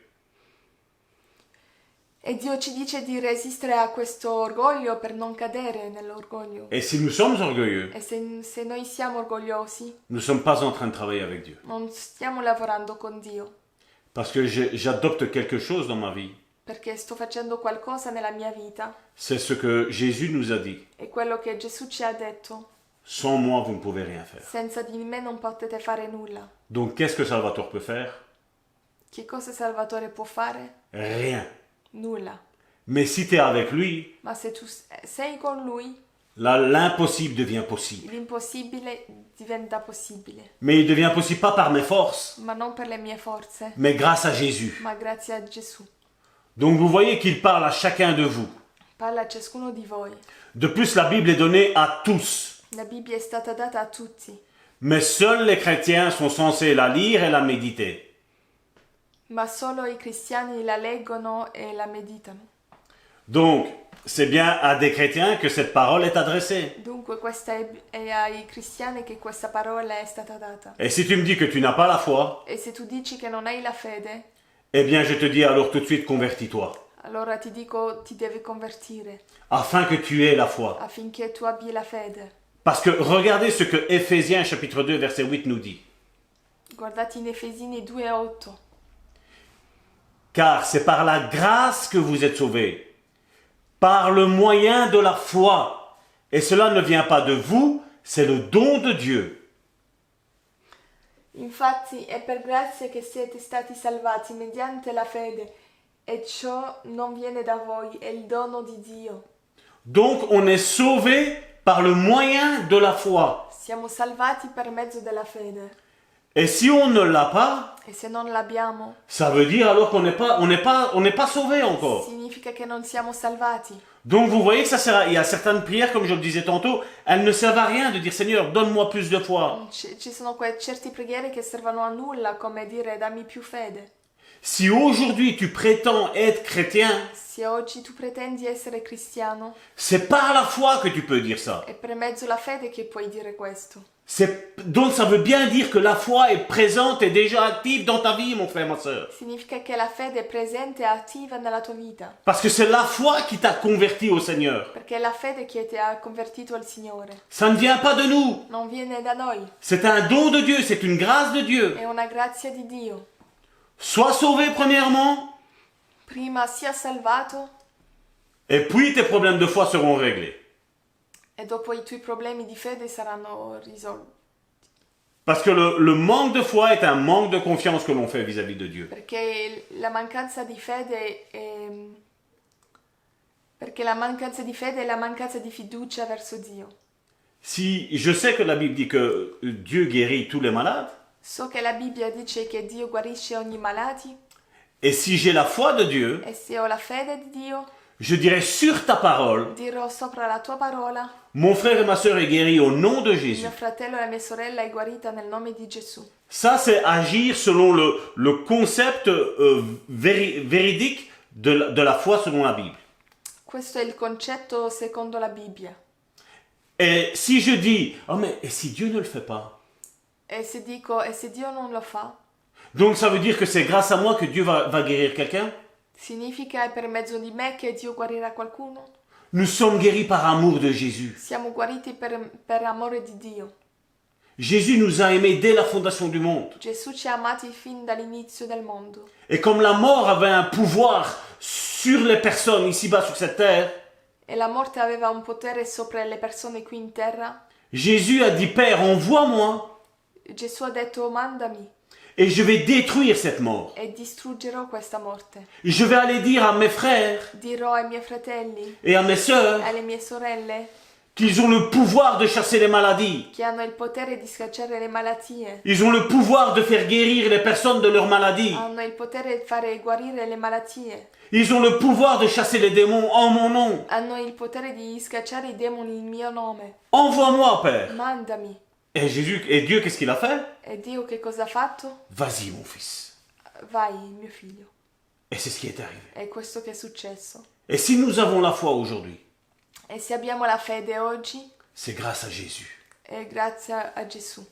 E Dio ci dice di resistere a questo orgoglio per non cadere nell'orgoglio. Et si nous sommes orgueilleux, E se noi siamo orgogliosi, nous ne sommes pas en train de travailler avec Dieu. non stiamo lavorando con Dio, Parce que j'adopte quelque chose dans ma vie. perché sto facendo qualcosa nella mia vita. C'est ce que Jésus nous a dit. È quello che Gesù ci ha detto. Sans moi, vous ne pouvez rien faire. Senza di me non potete fare nulla. Donc qu'est-ce que Salvatore peut faire? Che cosa Salvatore può fare? Rien. Nulla. Mais si tu es avec lui, Ma se tu sei con lui, là, l'impossible devient possible. l'impossibile diventa possibile. Mais il devient possible pas par mes forces, Ma non per le mie forze, mais grâce à Jésus. ma grazie a Gesù. Donc vous voyez qu'il parle à chacun de vous. Parla a ciascuno di voi. De plus, la Bible est donnée à tous. La Bibbia è stata data a tutti, Mais seuls les chrétiens sont censés la lire et la méditer. ma solo i cristiani la leggono e la meditano. Donc, c'est bien à des chrétiens que cette parole est adressée. Dunque questa è ai cristiani che questa parola è stata data. Et si tu me dis que tu n'as pas la foi, E se tu dici che non hai la fede, eh bien je te dis alors tout de suite convertis-toi, allora ti dico ti devi convertire afin que tu aies la foi. affinché tu abbia la fede. Parce que regardez ce que Éphésiens chapitre 2 verset 8 nous dit. Guardate in Efesini 2:8. Car c'est par la grâce que vous êtes sauvés, par le moyen de la foi. Et cela ne vient pas de vous, c'est le don de Dieu. Infatti è per grazia che siete stati salvati mediante la fede, e ciò non viene da voi, è il dono di Dio. Donc on est sauvé par le moyen de la foi. Siamo salvati per mezzo della fede. Et si on ne l'a pas, E se non l'abbiamo, ça veut dire alors qu'on n'est pas sauvé encore. significa che non siamo salvati. Donc vous voyez que ça sert il y a certaines prières, comme je le disais tantôt, elles ne servent à rien de dire Seigneur, donne-moi plus de foi. Ci sono certe preghiere che servono a nulla, come dire dammi più fede. Si aujourd'hui tu prétends être chrétien, Se oggi tu pretendi essere cristiano, c'est par la foi que tu peux dire ça. è per mezzo della fede che puoi dire questo. Donc ça veut bien dire que la foi est présente et déjà active dans ta vie, mon frère, ma soeur. Significa che la fede è presente e attiva nella tua vita, Parce que c'est la foi qui t'a converti au Seigneur. perché è la fede che ti ha convertito al Signore. Ça ne vient pas de nous. Non viene da noi, C'est un don de Dieu, c'est une grâce de Dieu. è una grazia di Dio. Sois sauvé premièrement, Prima sia salvato et puis tes problèmes de foi seront réglés. e dopo i tuoi problemi di fede saranno risolti. Parce que le manque de foi est un manque de confiance que l'on fait vis-à-vis de Dieu. Perché la mancanza di fede perché la mancanza di fede è la mancanza di fiducia verso Dio. Si je sais que la Bible dit que Dieu guérit tous les malades, So che la Bibbia dice che Dio guarisce ogni malati, et si j'ai la foi de Dieu, e se ho la fede di Dio, je dirai sur ta parole, dirò sopra la tua parola, mon frère et ma sœur est guéri au nom de il Jésus. mio fratello e la mia sorella è guarita nel nome di Gesù. Ça, c'est agir selon le concept véridique de la foi selon la Bible. Questo è il concetto secondo la Bibbia. Et si je dis, oh mais et si Dieu ne le fait pas? E se dico, e se Dio non lo fa, Donc ça veut dire que c'est grâce à moi que Dieu va guérir quelqu'un? significa è per mezzo di me che Dio guarirà qualcuno? Nous sommes guéris par amour de Jésus. Siamo guariti per amore di Dio. Jésus nous a aimés dès la fondation du monde. Gesù ci ha amati fin dall'inizio del mondo. Et comme la mort avait un pouvoir sur les personnes ici-bas sur cette terre, e la morte aveva un potere sopra le persone qui in terra, Jésus a dit, Père, envoie-moi Gesù ha detto mandami et je vais détruire cette mort. e distruggerò questa morte. Je vais aller dire à mes frères Dirò ai miei fratelli, et à mes sœurs alle mie sorelle, qu'ils ont le pouvoir de chasser les maladies. che hanno il potere di scacciare le malattie, Ils ont le pouvoir de faire guérir les personnes de leurs maladies. hanno il potere di fare guarire le malattie, Ils ont le pouvoir de chasser les démons en mon nom. hanno il potere di scacciare i demoni in mio nome. Envoie-moi, Père. Mandami. Et Dieu, qu'est-ce qu'il a fait? E Dio che cosa ha fatto? Vas-y, mon fils. Vai, mio figlio. Et c'est ce qui est arrivé. È questo che è successo. Et si nous avons la foi aujourd'hui, E se abbiamo la fede oggi, c'est grâce à Jésus. è grazie a Gesù.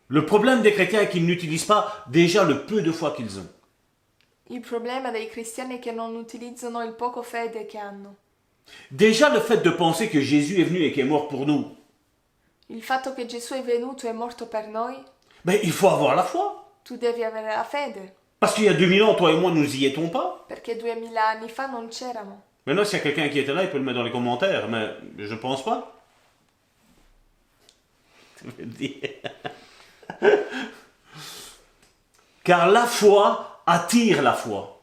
Le problème des chrétiens est qu'ils n'utilisent pas déjà le peu de foi qu'ils ont. Il problema dei cristiani è che non utilizzano il poco fede che hanno. Déjà le fait de penser que Jésus est venu et qu'il est mort pour nous, Il fatto che Gesù è venuto e è morto per noi, ben il faut avoir la foi. tu devi avere la fede, Parce qu'il y a 2000 ans, toi et moi, nous y étions pas. perché 2000 anni fa non c'erano. Maintenant, s'il y a quelqu'un qui était là, il peut le mettre dans les commentaires, mais je pense pas. Tu veux dire. Car la foi attire la foi.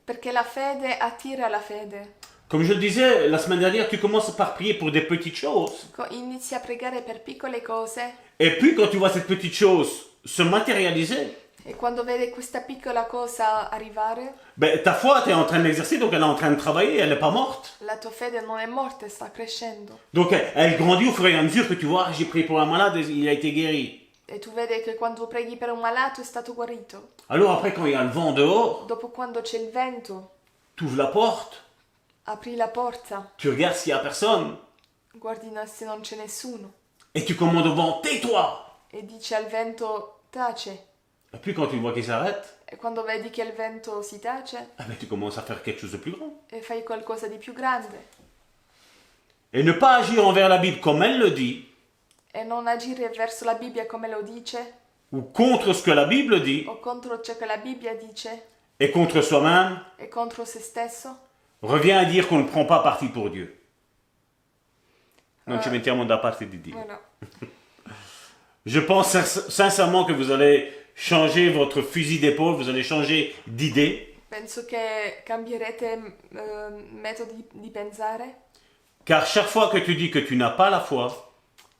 Perché la fede attira la fede. Comme je le disais la semaine dernière, tu commences par prier pour des petites choses. Inizi a pregare per piccole cose Et puis, quand tu vois cette petite chose se matérialiser, e quando vedi questa piccola cosa arrivare, ben, ta foi, tu es en train d'exercer, donc elle est en train de travailler, elle n'est pas morte. la tua fede non è morta, sta crescendo. Donc elle grandit au fur et à mesure que tu vois, ah, j'ai prié pour un malade et il a été guéri. E tu vedi che quando preghi per un malato è stato guarito. Alors après, quand il y a le vent dehors, Dopo quando c'è il vento, tu ouvres la porte, apri la porta, tu regardes s'il n'y a personne, guardi se non c'è nessuno et tu commandes au vent, tais-toi. e dici al vento tace. Et puis quand tu vois qu'il s'arrête, E quando vedi che il vento si tace, eh ben, tu commences à faire quelque chose de plus grand. e fai qualcosa di più grande. Et ne pas agir envers la Bible comme elle le dit, E non agire verso la Bibbia come lo dice, ou contre ce que la Bible dit, o contro ciò che la Bibbia dice, et contre soi-même, e contro se stesso, revient à dire qu'on ne prend pas parti pour Dieu. Non ci mettiamo da parte di Dio. bueno, Je pense sincèrement que vous allez changer votre fusil d'épaule, vous allez changer d'idée, penso che cambierete metodi di pensare, car chaque fois que tu dis que tu n'as pas la foi,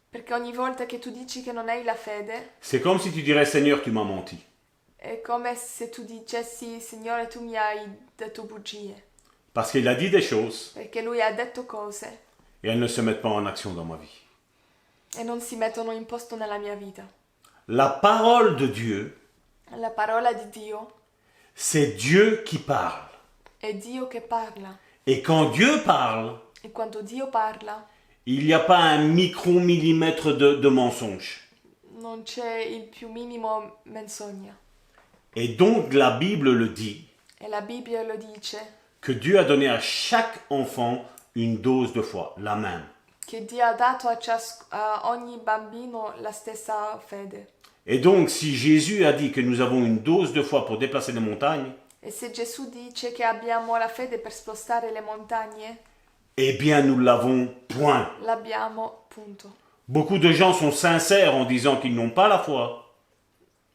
perché ogni volta che tu dici che non hai la fede, c'est comme si tu dirais Seigneur, tu m'as menti. è come se tu dicessi, Signore, tu mi hai detto bugie, Parce qu'il a dit des choses perché Lui ha detto cose et elles ne se mettent pas en action dans ma vie. e non si mettono in posto nella mia vita. La parole de Dieu, La parola di Dio c'est Dieu qui parle. è Dio che parla, Et quand Dieu parle, e quando Dio parla il n'y a pas un micromillimètre de mensonge. non c'è il più minimo menzogna. Et donc la Bible le dit, E la Bibbia lo dice, que Dieu a donné à chaque enfant une dose de foi, la même. che Dio ha dato a ogni bambino la stessa fede. Et donc si Jésus a dit que nous avons une dose de foi pour déplacer les montagnes, E se Gesù dice che abbiamo la fede per spostare le montagne, eh bien nous l'avons, point. l'abbiamo, punto. Beaucoup de gens sont sincères en disant qu'ils n'ont pas la foi,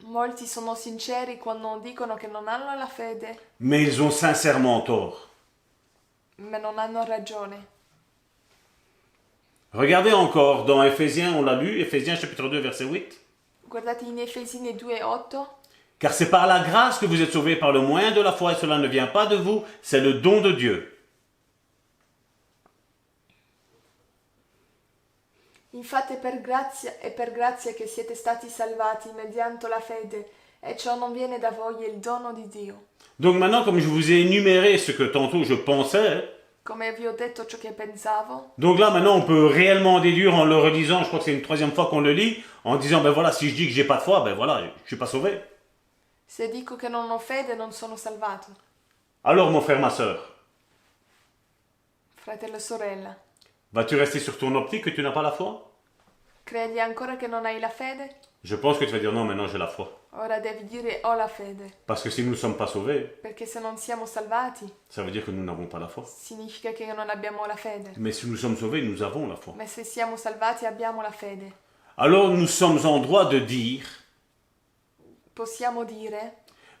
Molti sono sinceri quando dicono che non hanno la fede, mais ils ont sincèrement tort. ma non hanno ragione. Regardez encore, dans Éphésiens, on l'a lu, Éphésiens chapitre 2, verset 8. Guardate in Efesini 2,8, Car c'est par la grâce que vous êtes sauvés par le moyen de la foi, et cela ne vient pas de vous, c'est le don de Dieu. infatti è per grazia che siete stati salvati mediante la fede, e ciò non viene da voi, è il dono di Dio. Donc maintenant, comme je vous ai énuméré ce que tantôt je pensais, Come vi ho detto ciò che pensavo, donc là maintenant on peut réellement déduire en le relisant, je crois que c'est une troisième fois qu'on le lit, en disant ben voilà, si je dis que j'ai pas de foi, ben voilà, je suis pas sauvé. se dico che non ho fede non sono salvato. Alors mon frère, ma sœur, Fratello, sorella, vas-tu rester sur ton optique que tu n'as pas la foi? credi ancora che non hai la fede? Je pense que tu vas dire non, maintenant j'ai la foi. Ora devi dire ho la fede, Parce que si nous ne sommes pas sauvés, perché se non siamo salvati ça veut dire que nous n'avons pas la foi. significa che non abbiamo la fede. Mais si nous sommes sauvés, nous avons la foi. Ma se siamo salvati abbiamo la fede. Alors nous sommes en droit de dire, Possiamo dire,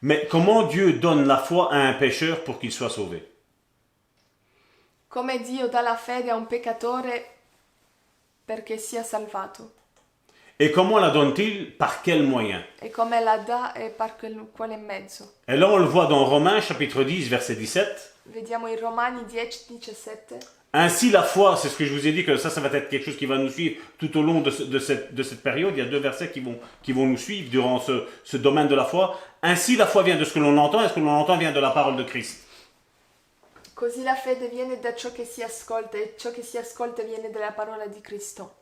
mais comment Dieu donne la foi à un pécheur pour qu'il soit sauvé? come Dio dà la fede a un peccatore perché sia salvato. Et comment la donne-t-il? Par quel moyen? E come la dà e quale mezzo. Et là, on le voit dans Romains chapitre 10, verset 17. Vediamo in Romani 10:17. Ainsi la foi, c'est ce que je vous ai dit, que ça va être quelque chose qui va nous suivre tout au long de cette période. Il y a 2 versets qui vont nous suivre durant ce domaine de la foi. Ainsi la foi vient de ce que l'on entend, et ce que l'on entend vient de la parole de Christ. Così la fede viene da ciò che si ascolta e ciò che si ascolta viene dalla parola di Cristo.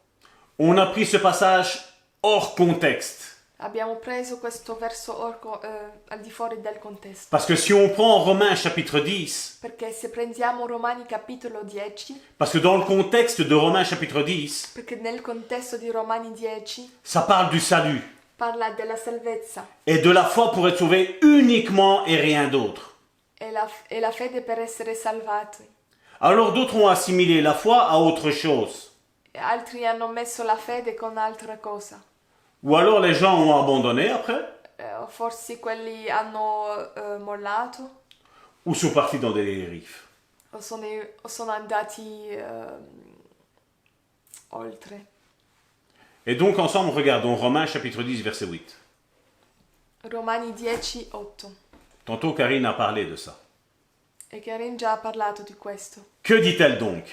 On a pris ce passage hors contexte. Abbiamo preso questo verso al di fuori del contesto. Parce que si on prend Romains chapitre 10, Perché se prendiamo Romani capitolo 10, parce que dans le contexte de Romains chapitre 10, perché nel contesto di Romani 10 ça parle du salut parla della salvezza et de la foi pour être sauvé uniquement et rien d'autre. e la fede per essere salvati. Alors d'autres ont assimilé la foi à autre chose. E altri hanno messo la fede con altra cosa. Ou alors les gens ont abandonné après, Forse quelli hanno mollato ou sont partis dans des dérives. o sono andati oltre. Et donc ensemble, regardons Romains chapitre 10, verset 8. Romani 10:8. Tantôt Karine a parlé de ça. E Karen già ha parlato di questo. Que dit-elle donc?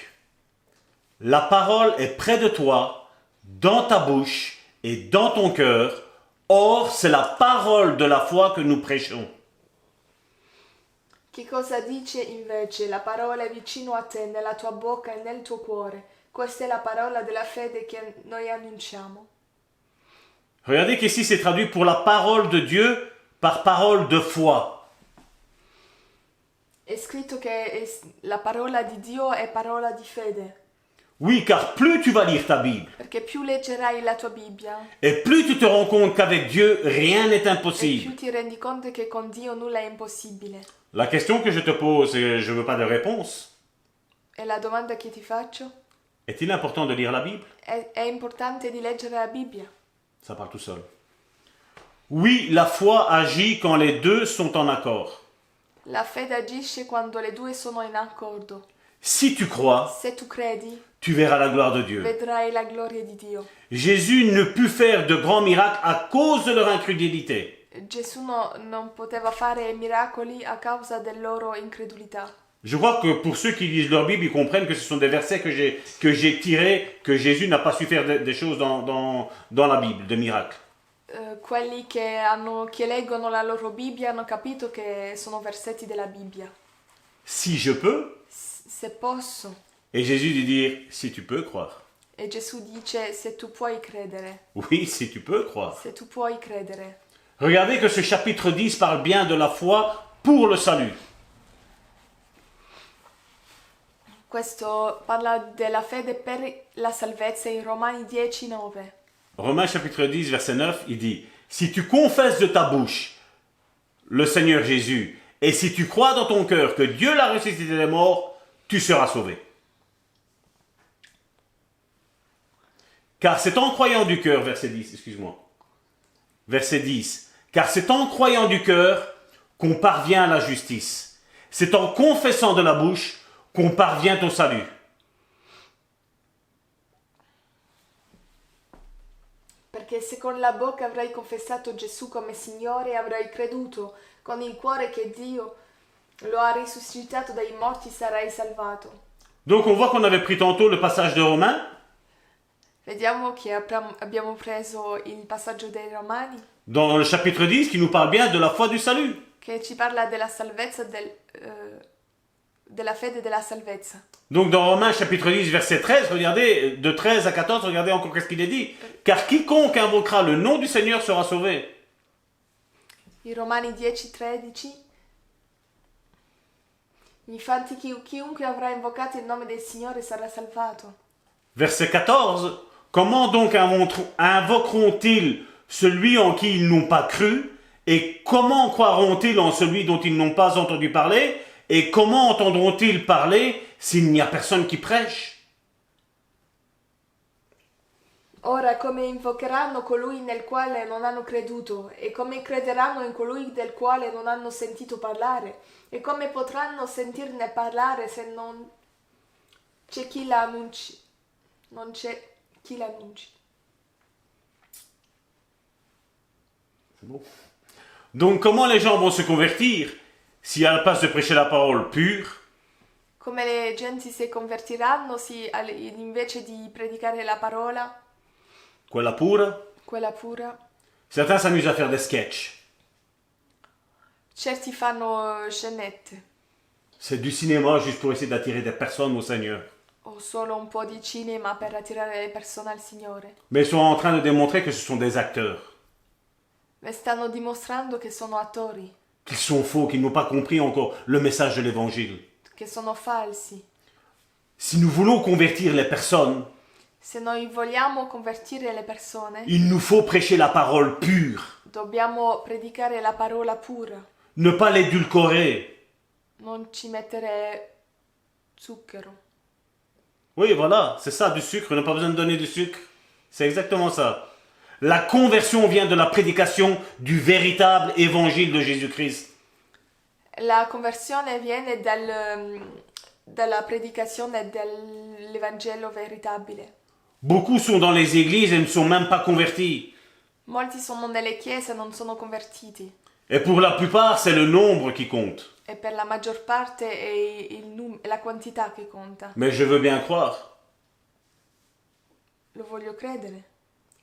La parole est près de toi, dans ta bouche et dans ton cœur. Or, c'est la parole de la foi que nous prêchons. Che cosa dice invece? La parola è vicino a te, nella tua bocca e nel tuo cuore. Questa è la parola della fede che noi annunciamo. Regardez qu'ici c'est traduit pour la parole de Dieu par parole de foi. È scritto che la parola di Dio è parola di fede. Oui, car plus tu vas lire ta Bible, Perché più leggerai la tua Bibbia et plus tu te rends compte qu'avec Dieu, rien n'est e più impossible. ti rendi conto che con Dio nulla è impossibile. La question que je te pose, et je ne veux pas de réponse, E la domanda che ti faccio est-il important de lire la Bible? è importante di leggere la Bibbia? Ça parle tout seul. Oui, la foi agit quand les deux sont en accord. La fede agisce quando le due sono in accordo. Si tu crois, Se tu credi, tu verras la gloire de Dieu. vedrai la gloria di Dio. Jésus ne put faire de grands miracles à cause de leur incrédulité. Gesù non poteva fare miracoli a causa della loro incredulità. Je crois que pour ceux qui lisent leur Bible, ils comprennent que ce sont des versets que j'ai tirés, que Jésus n'a pas su faire des choses dans la Bible, de miracles. Quelli che leggono la loro Bibbia hanno capito che sono versetti della Bibbia. Si je peux, Se posso. et Jésus dit dire, si tu peux croire. E Gesù dice se tu puoi credere. Oui, si tu peux croire. Se tu puoi credere. Regardez que ce chapitre 10 parle bien de la foi pour le salut. Questo parla della fede per la salvezza in Romani 10:9. Romains chapitre 10, verset 9, il dit, si tu confesses de ta bouche le Seigneur Jésus, et si tu crois dans ton cœur que Dieu l'a ressuscité des morts, tu seras sauvé. Car c'est en croyant du cœur, verset 10, excuse-moi, verset 10, car c'est en croyant du cœur qu'on parvient à la justice. C'est en confessant de la bouche qu'on parvient au salut. Perché se con la bocca avrai confessato Gesù come Signore e avrai creduto con il cuore che Dio lo ha risuscitato dai morti sarai salvato. Donc on voit qu'on avait pris tantôt le passage de Romains. Vediamo che abbiamo preso il passaggio dei Romani Dans le chapitre 10, qui nous parle bien de la foi du salut. che ci parla della salvezza, della fede e della salvezza. Donc dans Romains chapitre 10, verset 13, regardez, de 13 à 14, regardez encore qu'est-ce qu'il est dit. Car quiconque invoquera le nom du Seigneur sera sauvé. I Romani 10:13. Infatti chiunque avrà invocato il nome del Signore sarà salvato. Verset 14, comment donc invoqueront-ils celui en qui ils n'ont pas cru, et comment croiront-ils en celui dont ils n'ont pas entendu parler, et comment entendront-ils parler s'il n'y a personne qui prêche? Ora come invocheranno colui nel quale non hanno creduto, e come crederanno in colui del quale non hanno sentito parlare, e come potranno sentirne parlare se non c'è chi l'annunci? Non c'è chi l'annunci. C'est bon. Donc comment les gens vont se convertir si à la place de prêcher la parole pure, Come le genti si convertiranno invece di predicare la parola, quella pura? quella pura? Certains s'amusent à faire des sketchs. Certi fanno scenette, C'est du cinéma juste pour essayer d'attirer des personnes au Seigneur. o solo un po' di cinema per attirare le persone al Signore. Mais ils sont en train de démontrer que ce sont des acteurs, Le stanno dimostrando che sono attori, qu'ils sont faux, qu'ils n'ont pas compris encore le message de l'Évangile. che sono falsi. Si nous voulons convertir les personnes, Se noi vogliamo convertire le persone, il nous faut prêcher la parole pure, dobbiamo predicare la parola pura, ne pas l'édulcorer. non ci mettere zucchero. Oui, voilà, c'est ça, du sucre, on n'a pas besoin de donner du sucre. C'est exactement ça. La conversion vient de la prédication du véritable évangile de Jésus-Christ. La conversione viene dalla predicazione dell'Evangelo veritabile. Beaucoup sont dans les églises et ne sont même pas convertis. Molti sono nelle chiese e non sono convertiti, Et pour la plupart, c'est le nombre qui compte. e per la maggior parte è la quantità che conta. Mais je veux bien croire, Lo voglio credere,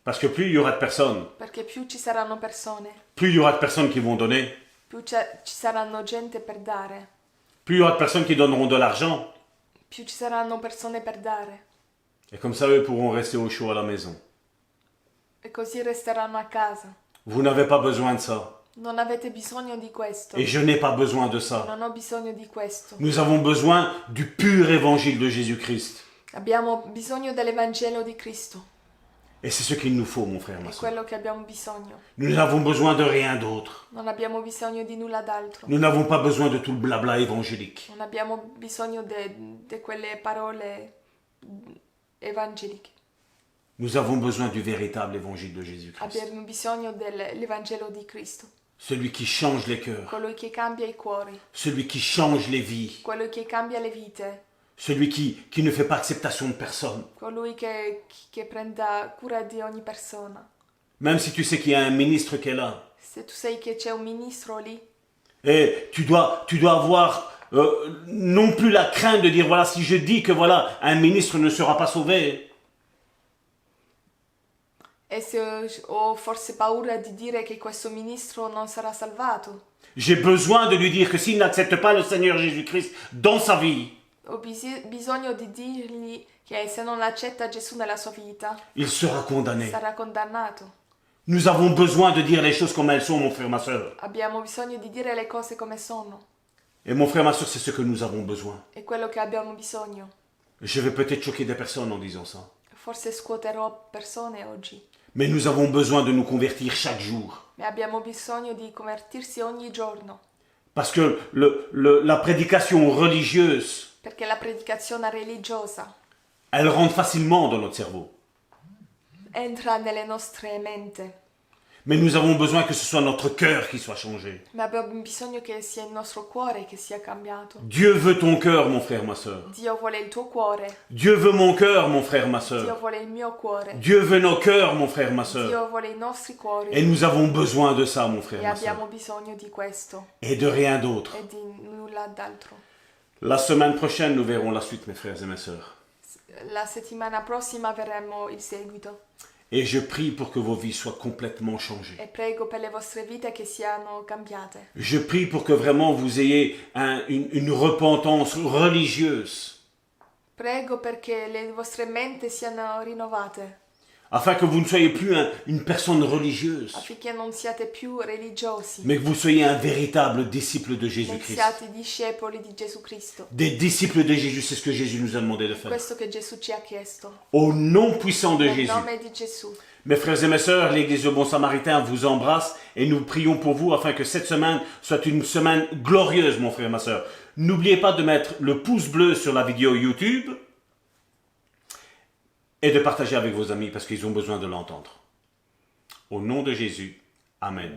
parce que plus il y aura de personnes, perché più ci saranno persone, plus il y aura de personnes qui vont donner, più ci saranno gente per dare, plus il y aura de personnes qui donneront de l'argent. più ci saranno persone per dare, Et comme ça, eux pourront rester au chaud à la maison. e così resteranno a casa. Vous n'avez pas besoin de ça. Non avete bisogno di questo. Et je n'ai pas besoin de ça. Non ho bisogno di questo. Nous avons besoin du pur évangile de Jésus-Christ. Abbiamo bisogno dell'Evangelo di Cristo. Et c'est ce qu'il nous faut, mon frère, ma È soeur. quello che abbiamo bisogno. Nous n'avons besoin de rien d'autre. Non abbiamo bisogno di nulla d'altro. Nous n'avons pas besoin de tout le blabla évangélique. Non abbiamo bisogno di quelle parole evangeliche. Nous avons besoin du véritable évangile de Jésus-Christ. Abbiamo bisogno dell'Evangelo di Cristo. Celui qui change les cœurs. Colui che cambia i cuori. Celui qui change les vies. Colui che cambia le vite. Celui qui ne fait pas acceptation de personne. Colui che prenda cura di ogni persona. Même si tu sais qu'il y a un ministre qui est là. Se tu sai che c'è un ministro lì, Et tu dois avoir non plus la crainte de dire, voilà, si je dis que voilà, un ministre ne sera pas sauvé. e se ho forse paura di dire che questo ministro non sarà salvato. J'ai besoin de lui dire que s'il n'accepte pas le Seigneur Jésus-Christ dans sa vie, Ho bisogno di dirgli che se non accetta Gesù nella sua vita, il sera condamné. sarà condannato. Nous avons besoin de dire les choses comme elles sont, mon frère, ma soeur. Abbiamo bisogno di dire le cose come sono. Et mon frère, ma soeur, c'est ce que nous avons besoin. È quello che abbiamo bisogno. Je vais peut-être choquer des personnes en disant ça. Forse scuoterò persone oggi, Mais nous avons besoin de nous convertir chaque jour. ma abbiamo bisogno di convertirsi ogni giorno, Parce que la prédication religieuse, perché la predicazione religiosa elle rentre facilement dans notre cerveau. entra nelle nostre mente, Mais nous avons besoin que ce soit notre cœur qui soit changé. ma abbiamo bisogno che sia il nostro cuore che sia cambiato. Dieu veut ton cœur, mon frère, ma soeur. Dio vuole il tuo cuore, Dieu veut mon cœur, mon frère, ma Dio soeur. vuole il mio cuore, Dieu veut nos cœurs, mon frère, ma soeur. Dio vuole i nostri cuori. Et nous avons besoin de ça, mon frère, E ma abbiamo soeur. bisogno di questo Et de rien d'autre. e di nulla d'altro. La semaine prochaine, nous verrons la suite, mes frères et mes sœurs. La settimana prossima verremo il seguito Et je prie pour que vos vies soient complètement changées. e prego per le vostre vite che siano cambiate. Je prie pour que vraiment vous ayez une repentance religieuse. Prego perché le vostre menti siano rinnovate, afin que vous ne soyez plus une personne religieuse, affinché non siate più religiosi, mais que vous soyez un véritable disciple de ma Jésus-Christ. siate discepoli di Gesù Cristo. Des disciples de Jésus, c'est ce que Jésus nous a demandé de faire. Questo che Gesù ci ha chiesto. Au nom puissant de Nel Jésus. nome di Gesù. Mes frères et mes sœurs, l'Église du Bon Samaritain vous embrasse et nous prions pour vous afin que cette semaine soit une semaine glorieuse, mon frère et ma sœur. N'oubliez pas de mettre le pouce bleu sur la vidéo YouTube et de partager avec vos amis parce qu'ils ont besoin de l'entendre. Au nom de Jésus, Amen.